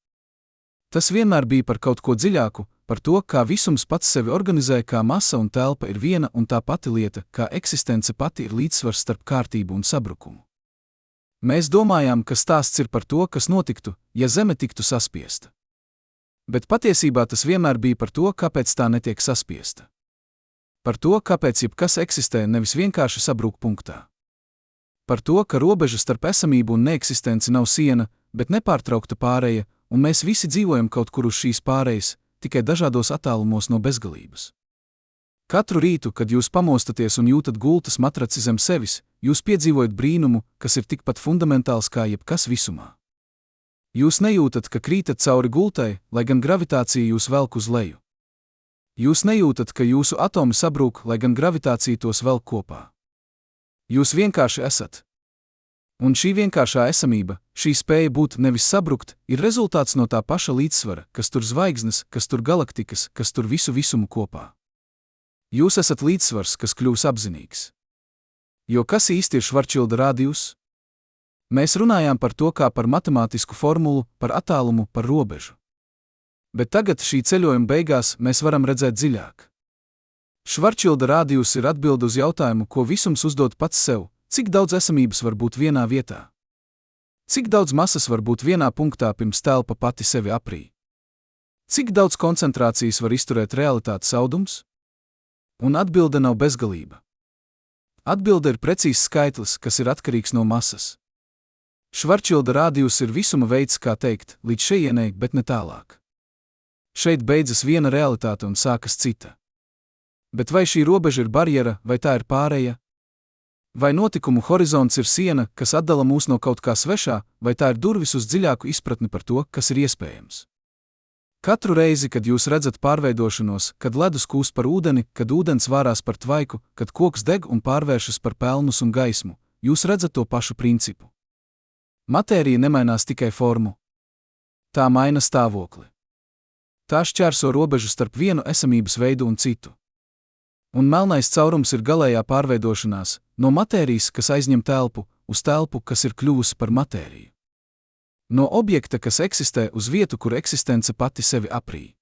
Tas vienmēr bija par kaut ko dziļāku, par to, kā visums pats sevi organizē, kā masa un telpa ir viena un tā pati lieta, kā eksistence pati ir līdzsvars starp kārtību un sabrukumu. Mēs domājām, ka stāsts ir par to, kas notiktu, ja Zeme tiktu saspiesta. Bet patiesībā tas vienmēr bija par to, kāpēc tā netiek saspiesta. Par to, kāpēc jebkas eksistē nevis vienkārši sabrūk punktā. Par to, ka robeža starp esamību un neeksistenci nav siena, bet nepārtraukta pāreja, un mēs visi dzīvojam kaut kur uz šīs pārejas, tikai dažādos attālumos no bezgalības. Katru rītu, kad jūs pamostaties un jūtat gultas matraci zem sevis, jūs piedzīvojat brīnumu, kas ir tikpat fundamentāls kā jebkas visumā. Jūs nejūtat, ka krītat cauri gultai, lai gan gravitācija jūs velk uz leju. Jūs nejūtat, ka jūsu atomi sabrūk, lai gan gravitācija tos velk kopā. Jūs vienkārši esat. Un šī vienkāršā esamība, šī spēja būt nevis sabrukt, ir rezultāts no tā paša līdzsvara, kas tur zvaigznes, kas tur galaktikas, kas tur visu visumu kopā. Jūs esat līdzsvars, kas kļūs apzinīgs. Jo kas īsti ir Švarčilda rādījus? Mēs runājām par to kā par matemātisku formulu, par attālumu, par robežu. Bet tagad šī ceļojuma beigās mēs varam redzēt dziļāk. Švarčilda rādījus ir atbilde uz jautājumu, ko visums uzdod pats sev, cik daudz esamības var būt vienā vietā? Cik daudz masas var būt vienā punktā pirms telpa pati sevi aprī? Cik daudz koncentrācijas var izturēt realitātes audums? Un atbilde nav bezgalība. Atbilde ir precīzs skaitlis, kas ir atkarīgs no masas. Švarčilda rādījus ir visuma veids, kā teikt, līdz šejienei, bet ne tālāk. Šeit beidzas viena realitāte un sākas cita. Bet vai šī robeža ir barjera, vai tā ir pāreja? Vai notikumu horizonts ir siena, kas atdala mūs no kaut kā svešā, vai tā ir durvis uz dziļāku izpratni par to, kas ir iespējams? Katru reizi, kad jūs redzat pārveidošanos, kad ledus kūst par ūdeni, kad ūdens vārās par tvaiku, kad koks deg un pārvēršas par pelnus un gaismu, jūs redzat to pašu principu. Matērija nemainās tikai formu. Tā maina stāvokli. Tā šķērso robežu starp vienu esamības veidu un citu. Un melnais caurums ir galējā pārveidošanās, no matērijas, kas aizņem telpu, uz telpu, kas ir kļuvusi par matēriju. No objekta, kas eksistē, uz vietu, kur eksistence pati sevi aprī.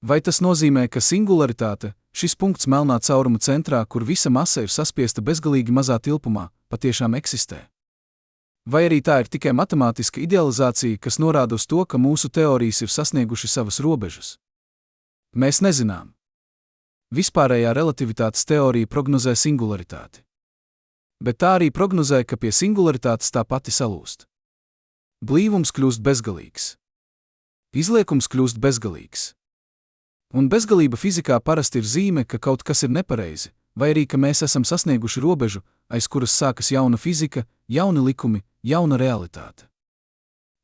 Vai tas nozīmē, ka singularitāte, šis punkts melnā cauruma centrā, kur visa masa ir saspiesta bezgalīgi mazā tilpumā, patiešām eksistē? Vai arī tā ir tikai matemātiska idealizācija, kas norāda uz to, ka mūsu teorijas ir sasnieguši savas robežas? Mēs nezinām. Vispārējā relativitātes teorija prognozē singularitāti. Bet tā arī prognozē, ka pie singularitātes tā pati salūst. Blīvums kļūst bezgalīgs. Izliekums kļūst bezgalīgs. Un bezgalība fizikā parasti ir zīme, ka kaut kas ir nepareizi, vai arī, ka mēs esam sasnieguši robežu, aiz kuras sākas jauna fizika, jauni likumi, jauna realitāte.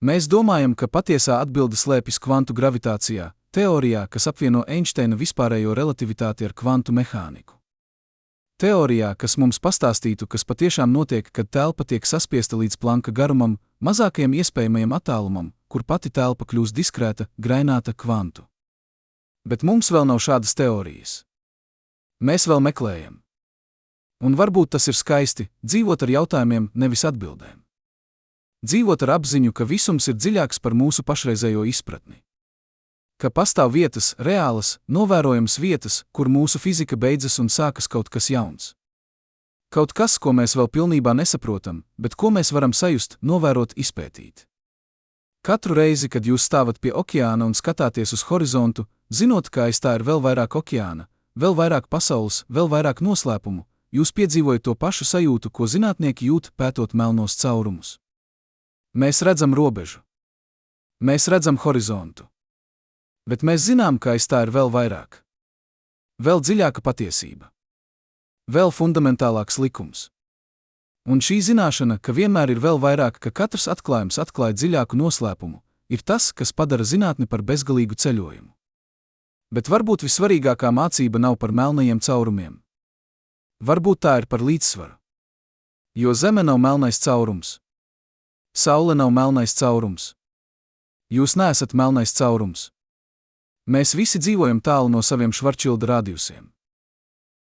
Mēs domājam, ka patiesā atbilde slēpjas kvantu gravitācijā, teorijā, kas apvieno Einsteina vispārējo relativitāti ar kvantu mehāniku. Teorijā, kas mums pastāstītu, kas patiešām notiek, kad telpa tiek saspiesta līdz Planka garumam, mazākajam iespējamajam attālumam, kur pati telpa kļūst diskrēta, graināta kvantu. Bet mums vēl nav šādas teorijas. Mēs vēl meklējam. Un varbūt tas ir skaisti dzīvot ar jautājumiem, nevis atbildēm. Dzīvot ar apziņu, ka visums ir dziļāks par mūsu pašreizējo izpratni. Ka pastāv vietas, reālas, novērojamas vietas, kur mūsu fizika beidzas un sākas kaut kas jauns. Kaut kas, ko mēs vēl pilnībā nesaprotam, bet ko mēs varam sajust, novērot, izpētīt. Katru reizi, kad jūs stāvat pie okeāna un skatāties uz horizontu, zinot, ka aiz tā ir vēl vairāk okeāna, vēl vairāk pasaules, vēl vairāk noslēpumu, jūs piedzīvojat to pašu sajūtu, ko zinātnieki jūt, pētot melnos caurumus. Mēs redzam robežu. Mēs redzam horizontu. Bet mēs zinām, ka aiz tā ir vēl vairāk. Vēl dziļāka patiesība. Vēl fundamentālāks likums. Un šī zināšana, ka vienmēr ir vēl vairāk, ka katrs atklājums atklāja dziļāku noslēpumu, ir tas, kas padara zinātni par bezgalīgu ceļojumu. Bet varbūt vissvarīgākā mācība nav par melnajiem caurumiem. Varbūt tā ir par līdzsvaru. Jo Zeme nav melnais caurums. Saule nav melnais caurums. Jūs neesat melnais caurums. Mēs visi dzīvojam tālu no saviem Švarčilda radiusiem.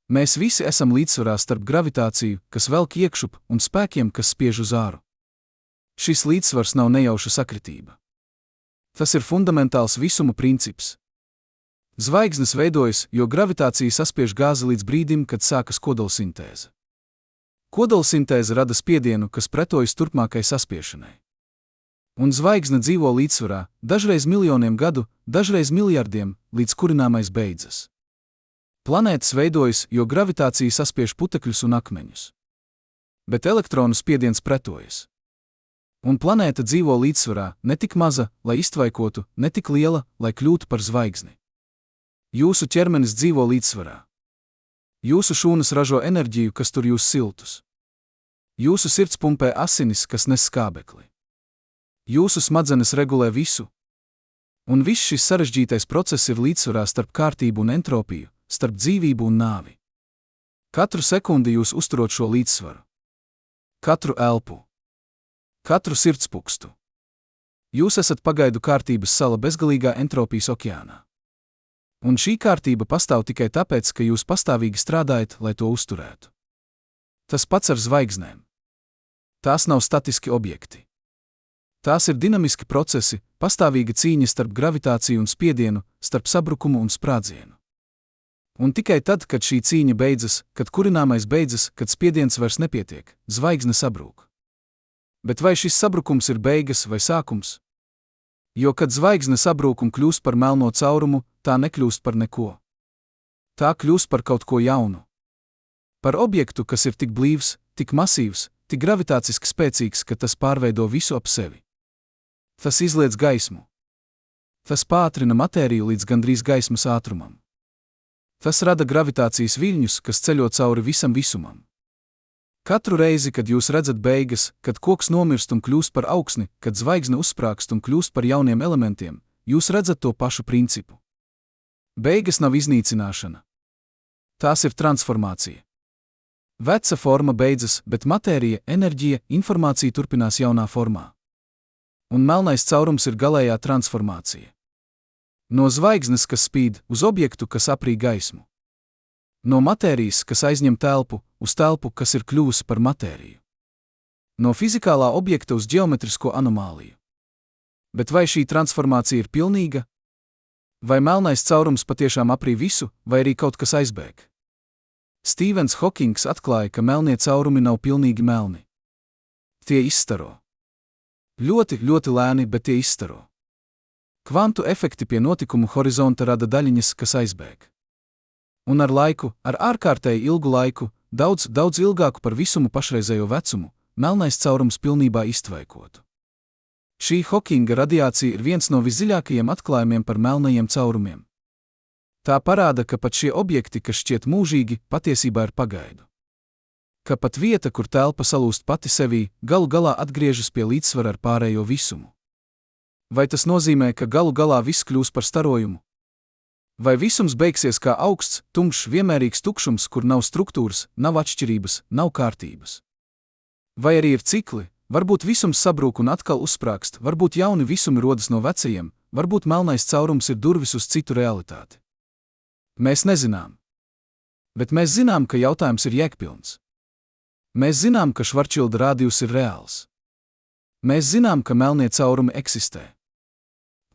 Mēs visi esam līdzsvarā starp gravitāciju, kas velk iekšup, un spēkiem, kas spiež uz āru. Šis līdzsvars nav nejauša sakritība. Tas ir fundamentāls visuma princips. Zvaigznes veidojas, jo gravitācija saspiež gāzi līdz brīdim, kad sākas kodolsintēze. Kodolsintēze rada spiedienu, kas pretojas turpmākai saspiešanai. Un zvaigzne dzīvo līdzsvarā, dažreiz miljoniem gadu, dažreiz miljardiem, līdz kurināmais beidzas. Planētas veidojas, jo gravitācija saspiež putekļus un akmeņus. Bet elektronu spiediens pretojas. Un planēta dzīvo līdzsvarā, ne tik maza, lai iztvaikotu, ne tik liela, lai kļūtu par zvaigzni. Jūsu ķermenis dzīvo līdzsvarā. Jūsu šūnas ražo enerģiju, kas tur jūs siltus. Jūsu sirds pumpē asinis, kas nes skābekli. Jūsu smadzenes regulē visu. Un viss šis sarežģītais process ir līdzsvarā starp kārtību un entropiju, starp dzīvību un nāvi. Katru sekundi jūs uzturot šo līdzsvaru. Katru elpu. Katru sirdspukstu. Jūs esat pagaidu kārtības sala bezgalīgā entropijas okeānā. Un šī kārtība pastāv tikai tāpēc, ka jūs pastāvīgi strādājat, lai to uzturētu. Tas pats ar zvaigznēm. Tās nav statiski objekti. Tās ir dinamiski procesi, pastāvīga cīņa starp gravitāciju un spiedienu, starp sabrukumu un sprādzienu. Un tikai tad, kad šī cīņa beidzas, kad kurināmais beidzas, kad spiediens vairs nepietiek, zvaigzne sabrūk. Bet vai šis sabrukums ir beigas vai sākums? Jo, kad zvaigzne sabrūk un kļūst par melno caurumu, tā nekļūst par neko. Tā kļūst par kaut ko jaunu. Par objektu, kas ir tik blīvs, tik masīvs, tik gravitāciski spēcīgs, ka tas pārveido visu ap sevi. Tas izliedz gaismu. Tas pātrina matēriju līdz gandrīz gaismas ātrumam. Tas rada gravitācijas viļņus, kas ceļo cauri visam visumam. Katru reizi, kad jūs redzat beigas, kad koks nomirst un kļūst par augsni, kad zvaigzne uzsprāgst un kļūst par jauniem elementiem, jūs redzat to pašu principu. Beigas nav iznīcināšana. Tās ir transformācija. Veca forma beidzas, bet matērija, enerģija, informācija turpinās jaunā formā. Un melnais caurums ir galējā transformācija. No zvaigznes, kas spīd, uz objektu, kas aprī gaismu. No matērijas, kas aizņem telpu, uz telpu, kas ir kļuvusi par matēriju. No fizikālā objekta uz ģeometrisko anomāliju. Bet vai šī transformācija ir pilnīga? Vai melnais caurums patiešām aprī visu, vai arī kaut kas aizbēg? Stīvens Hokings atklāja, ka melnie caurumi nav pilnīgi melni. Tie izstaro. Ļoti, ļoti lēni, bet tie izstaro. Kvantu efekti pie notikumu horizonta rada daļiņas, kas aizbēg. Un ar laiku, ar ārkārtēji ilgu laiku, daudz ilgāku par visumu pašreizējo vecumu, melnais caurums pilnībā iztvaikotu. Šī Hokinga radiācija ir viens no visdziļākajiem atklājumiem par melnajiem caurumiem. Tā parāda, ka pat šie objekti, kas šķiet mūžīgi, patiesībā ir pagaidu. Ka pat vieta, kur telpa salūst pati sevī, galu galā atgriežas pie līdzsvara ar pārējo visumu. Vai tas nozīmē, ka galu galā viss kļūs par starojumu? Vai visums beigsies kā augsts, tumšs, vienmērīgs tukšums, kur nav struktūras, nav atšķirības, nav kārtības? Vai arī ir cikli, varbūt visums sabrūk un atkal uzsprāgst, varbūt jauni visumi rodas no vecajiem, varbūt melnais caurums ir durvis uz citu realitāti? Mēs nezinām. Bet mēs zinām, ka jautājums ir jēgpilns. Mēs zinām, ka Švarčilda rādījus ir reāls. Mēs zinām, ka melnie caurumi eksistē.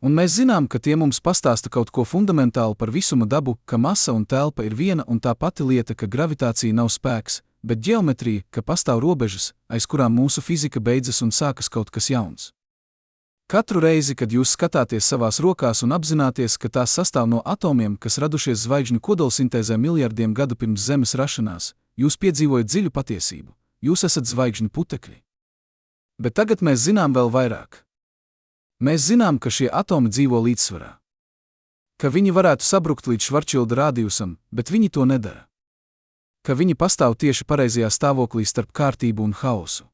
Un mēs zinām, ka tie mums pastāsta kaut ko fundamentālu par visuma dabu, ka masa un telpa ir viena un tā pati lieta, ka gravitācija nav spēks, bet ģeometrija, ka pastāv robežas, aiz kurām mūsu fizika beidzas un sākas kaut kas jauns. Katru reizi, kad jūs skatāties savās rokās un apzināties, ka tās sastāv no atomiem, kas radušies zvaigžņu kodolsintēzē miljardiem gadu pirms Zemes rašanās, jūs piedzīvojat dziļu patiesību. Jūs esat zvaigžņu putekļi. Bet tagad mēs zinām vēl vairāk. Mēs zinām, ka šie atomi dzīvo līdzsvarā. Ka viņi varētu sabrukt līdz Švarčilda rādījusam, bet viņi to nedara. Ka viņi pastāv tieši pareizajā stāvoklī starp kārtību un haosu.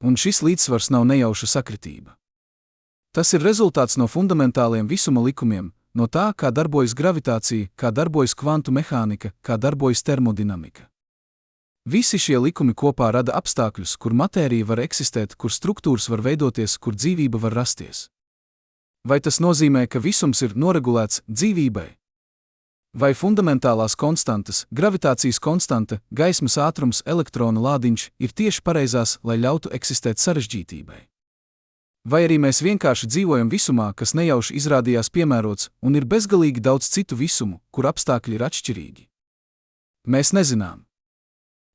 Un šis līdzsvars nav nejauša sakritība. Tas ir rezultāts no fundamentāliem visuma likumiem, no tā, kā darbojas gravitācija, kā darbojas kvantu mehānika, kā darbojas termodinamika. Visi šie likumi kopā rada apstākļus, kur matērija var eksistēt, kur struktūras var veidoties, kur dzīvība var rasties. Vai tas nozīmē, ka visums ir noregulēts dzīvībai? Vai fundamentālās konstantas, gravitācijas konstanta, gaismas ātrums, elektrona lādiņš ir tieši pareizās, lai ļautu eksistēt sarežģītībai? Vai arī mēs vienkārši dzīvojam visumā, kas nejauši izrādījās piemērots, un ir bezgalīgi daudz citu visumu, kur apstākļi ir atšķirīgi? Mēs nezinām.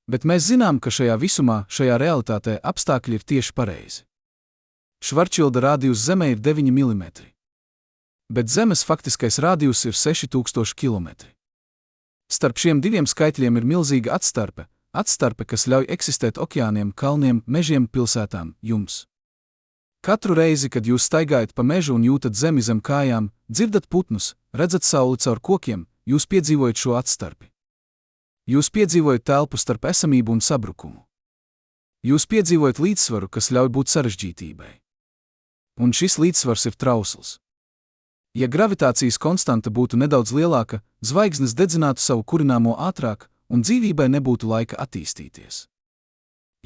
Bet mēs zinām, ka šajā visumā, šajā realitātē apstākļi ir tieši pareizi. Švarčilda rādījus Zemē ir 9 mm. Bet Zemes faktiskais rādījus ir 6000 km. Starp šiem diviem skaitļiem ir milzīga atstarpe, kas ļauj eksistēt okeāniem, kalniem, mežiem, pilsētām, jums. Katru reizi, kad jūs staigājat pa mežu un jūtat zemi zem kājām, dzirdat putnus, redzat sauli caur kokiem, jūs piedzīvojat šo atstarpi. Jūs piedzīvojat telpu starp esamību un sabrukumu. Jūs piedzīvojat līdzsvaru, kas ļauj būt sarežģītībai. Un šis līdzsvars ir trausls. Ja gravitācijas konstanta būtu nedaudz lielāka, zvaigznes dedzinātu savu kurināmo ātrāk, un dzīvībai nebūtu laika attīstīties.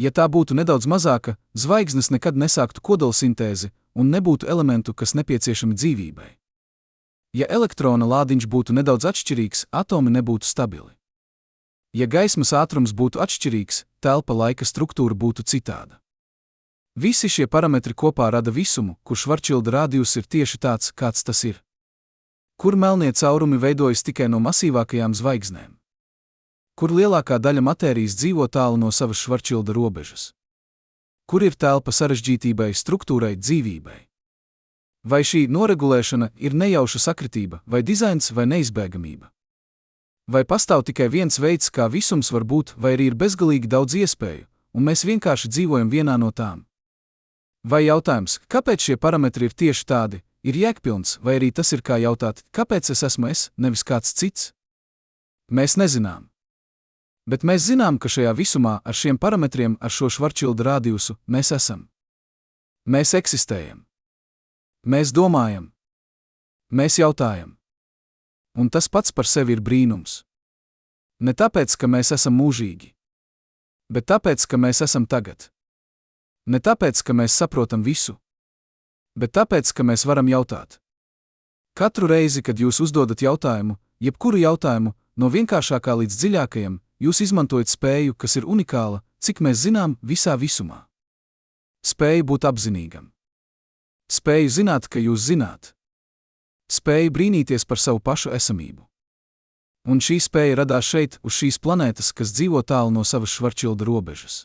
Ja tā būtu nedaudz mazāka, zvaigznes nekad nesāktu kodolsintēzi, un nebūtu elementu, kas nepieciešami dzīvībai. Ja elektrona lādiņš būtu nedaudz atšķirīgs, atomi nebūtu stabili. Ja gaismas ātrums būtu atšķirīgs, telpa laika struktūra būtu citāda. Visi šie parametri kopā rada visumu, kur Švarčilda rādījus ir tieši tāds, kāds tas ir. Kur melnie caurumi veidojas tikai no masīvākajām zvaigznēm. Kur lielākā daļa matērijas dzīvo tālu no savas Švarčilda robežas. Kur ir telpa sarežģītībai, struktūrai, dzīvībai. Vai šī noregulēšana ir nejauša sakritība, vai dizains, vai neizbēgamība? Vai pastāv tikai viens veids, kā visums var būt, vai arī ir bezgalīgi daudz iespēju, un mēs vienkārši dzīvojam vienā no tām? Vai jautājums, kāpēc šie parametri ir tieši tādi, ir jēgpilns, vai arī tas ir kā jautāt, kāpēc es esmu es, nevis kāds cits? Mēs nezinām. Bet mēs zinām, ka šajā visumā ar šiem parametriem, ar šo Švarčilda rādījusu, mēs esam. Mēs eksistējam. Mēs domājam. Mēs jautājam. Un tas pats par sevi ir brīnums. Ne tāpēc, ka mēs esam mūžīgi, bet tāpēc, ka mēs esam tagad. Ne tāpēc, ka mēs saprotam visu, bet tāpēc, ka mēs varam jautāt. Katru reizi, kad jūs uzdodat jautājumu, jebkuru jautājumu, no vienkāršākā līdz dziļākajam, jūs izmantojat spēju, kas ir unikāla, cik mēs zinām, visā visumā. Spēju būt apzinīgam. Spēju zināt, ka jūs zināt. Spēju brīnīties par savu pašu esamību. Un šī spēja radās šeit, uz šīs planētas, kas dzīvo tālu no savas Švarčilda robežas.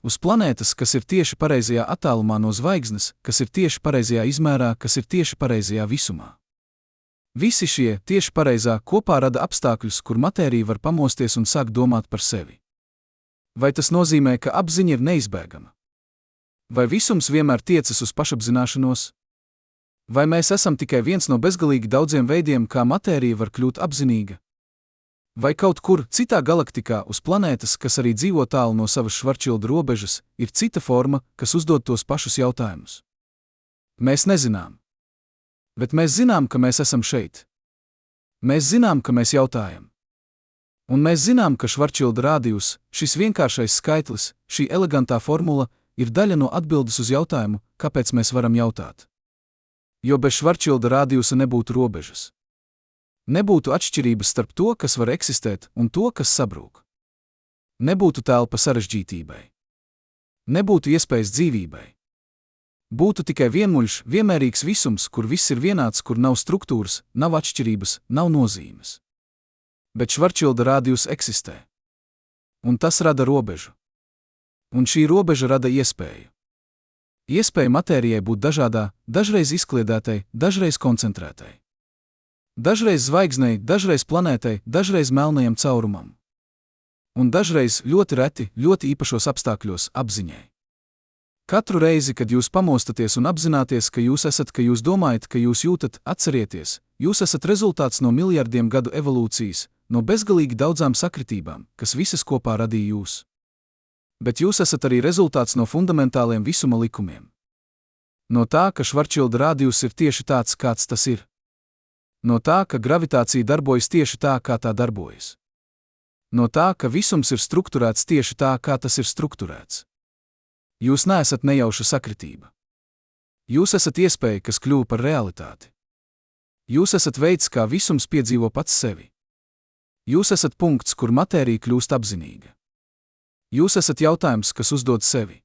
Uz planētas, kas ir tieši pareizajā attālumā no zvaigznes, kas ir tieši pareizajā izmērā, kas ir tieši pareizajā visumā. Visi šie tieši pareizā kopā rada apstākļus, kur matērija var pamosties un sākt domāt par sevi. Vai tas nozīmē, ka apziņa ir neizbēgama? Vai visums vienmēr tiecas uz pašapzināšanos? Vai mēs esam tikai viens no bezgalīgi daudziem veidiem, kā matērija var kļūt apzinīga? Vai kaut kur citā galaktikā uz planētas, kas arī dzīvo tālu no savas Švarčilda robežas, ir cita forma, kas uzdod tos pašus jautājumus? Mēs nezinām. Bet mēs zinām, ka mēs esam šeit. Mēs zinām, ka mēs jautājam. Un mēs zinām, ka Švarčilda rādījus, šis vienkāršais skaitlis, šī elegantā formula, ir daļa no atbildes uz jautājumu, kāpēc mēs varam jautāt. Jo bez Švarčilda rādījusa nebūtu robežas. Nebūtu atšķirības starp to, kas var eksistēt, un to, kas sabrūk. Nebūtu telpa sarežģītībai. Nebūtu iespējas dzīvībai. Būtu tikai vienmuļš, vienmērīgs visums, kur viss ir vienāds, kur nav struktūras, nav atšķirības, nav nozīmes. Bet Švarčilda rādījus eksistē. Un tas rada robežu. Un šī robeža rada iespēju. Iespēja matērijai būt dažādā, dažreiz izkliedētai, dažreiz koncentrētai. Dažreiz zvaigznei, dažreiz planētai, dažreiz melnajam caurumam. Un dažreiz ļoti reti, ļoti īpašos apstākļos apziņai. Katru reizi, kad jūs pamostaties un apzināties, ka jūs esat, ka jūs domājat, ka jūs jūtat, atcerieties, jūs esat rezultāts no miljardiem gadu evolūcijas, no bezgalīgi daudzām sakritībām, kas visas kopā radīja jūs. Bet jūs esat arī rezultāts no fundamentāliem visuma likumiem. No tā, ka Švarčilda rādījus ir tieši tāds, kāds tas ir. No tā, ka gravitācija darbojas tieši tā, kā tā darbojas. No tā, ka visums ir strukturēts tieši tā, kā tas ir strukturēts. Jūs neesat nejauša sakritība. Jūs esat iespēja, kas kļuva par realitāti. Jūs esat veids, kā visums piedzīvo pats sevi. Jūs esat punkts, kur matērija kļūst apzinīga. Jūs esat jautājums, kas uzdod sevi.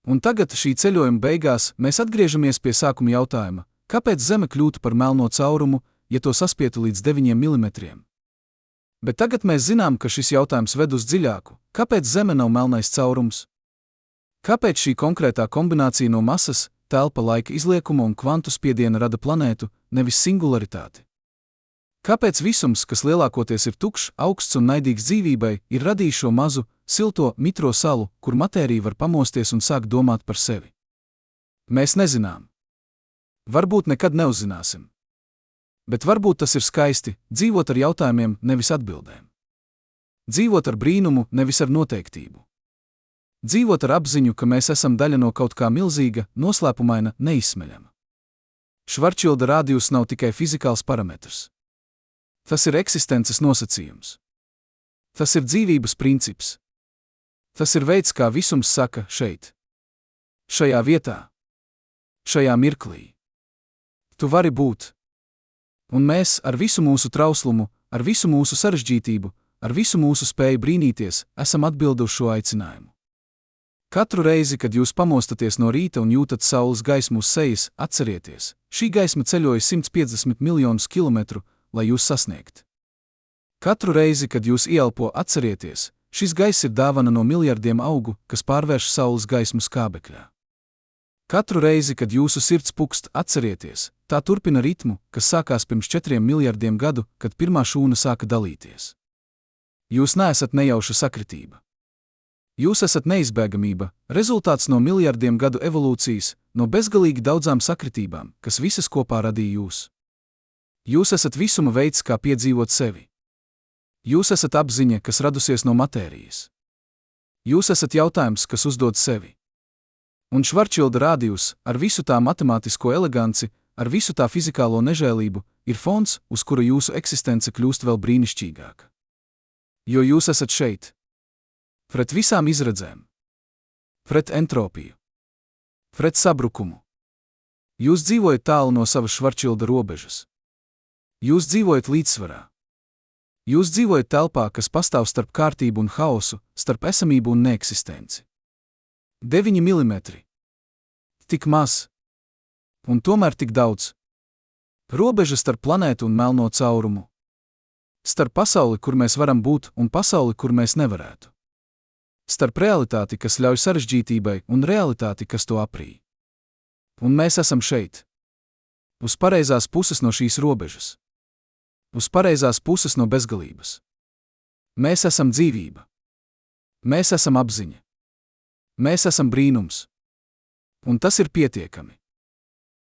Un tagad, šī ceļojuma beigās, mēs atgriežamies pie sākuma jautājuma, kāpēc Zeme kļūtu par melno caurumu, ja to saspietu līdz 9 mm? Bet tagad mēs zinām, ka šis jautājums ved uz dziļāku, kāpēc Zeme nav melnais caurums? Kāpēc šī konkrētā kombinācija no masas, telpa laika izliekuma un kvantu spiediena rada planētu, nevis singularitāti? Kāpēc visums, kas lielākoties ir tukšs, augsts un naidīgs dzīvībai, ir radījis šo mazu, silto, mitro salu, kur matērija var pamosties un sākt domāt par sevi? Mēs nezinām. Varbūt nekad neuzzināsim. Bet varbūt tas ir skaisti, dzīvot ar jautājumiem, nevis atbildēm. Dzīvot ar brīnumu, nevis ar noteiktību. Dzīvot ar apziņu, ka mēs esam daļa no kaut kā milzīga, noslēpumaina, neizsmeļama. Švarčilda rādījus nav tikai fizikāls parametrs. Tas ir eksistences nosacījums. Tas ir dzīvības princips. Tas ir veids, kā visums saka šeit. Šajā vietā. Šajā mirklī. Tu vari būt. Un mēs, ar visu mūsu trauslumu, ar visu mūsu sarežģītību, ar visu mūsu spēju brīnīties, esam atbildi uz šo aicinājumu. Katru reizi, kad jūs pamostaties no rīta un jūtat saules gaismu uz sejas, atcerieties, šī gaisma ceļoja 150 miljonus kilometru, lai jūs sasniegt. Katru reizi, kad jūs ieelpo, atcerieties, šis gaiss ir dāvana no miljardiem augu, kas pārvērš saules gaismu skābekļā. Katru reizi, kad jūsu sirds pukst, atcerieties, tā turpina ritmu, kas sākās pirms 4 miljardiem gadu, kad pirmā šūna sāka dalīties. Jūs neesat nejauša sakritība. Jūs esat neizbēgamība, rezultāts no miljardiem gadu evolūcijas, no bezgalīgi daudzām sakritībām, kas visas kopā radīja jūs. Jūs esat visuma veids, kā piedzīvot sevi. Jūs esat apziņa, kas radusies no matērijas. Jūs esat jautājums, kas uzdod sevi. Un Švarčilda rādījus, ar visu tā matemātisko eleganci, ar visu tā fizikālo nežēlību, ir fons, uz kura jūsu eksistence kļūst vēl brīnišķīgāka. Jo jūs esat šeit. Pret visām izredzēm. Pret entropiju. Pret sabrukumu. Jūs dzīvojat tālu no savas Švarčilda robežas. Jūs dzīvojat līdzsvarā. Jūs dzīvojat telpā, kas pastāv starp kārtību un haosu, starp esamību un neeksistenci. 9 mm. Tik maz. Un tomēr tik daudz. Robeža starp planētu un melno caurumu. Starp pasauli, kur mēs varam būt, un pasauli, kur mēs nevarētu. Starp realitāti, kas ļauj sarežģītībai, un realitāti, kas to aprī. Un mēs esam šeit. Uz pareizās puses no šīs robežas. Uz pareizās puses no bezgalības. Mēs esam dzīvība. Mēs esam apziņa. Mēs esam brīnums. Un tas ir pietiekami.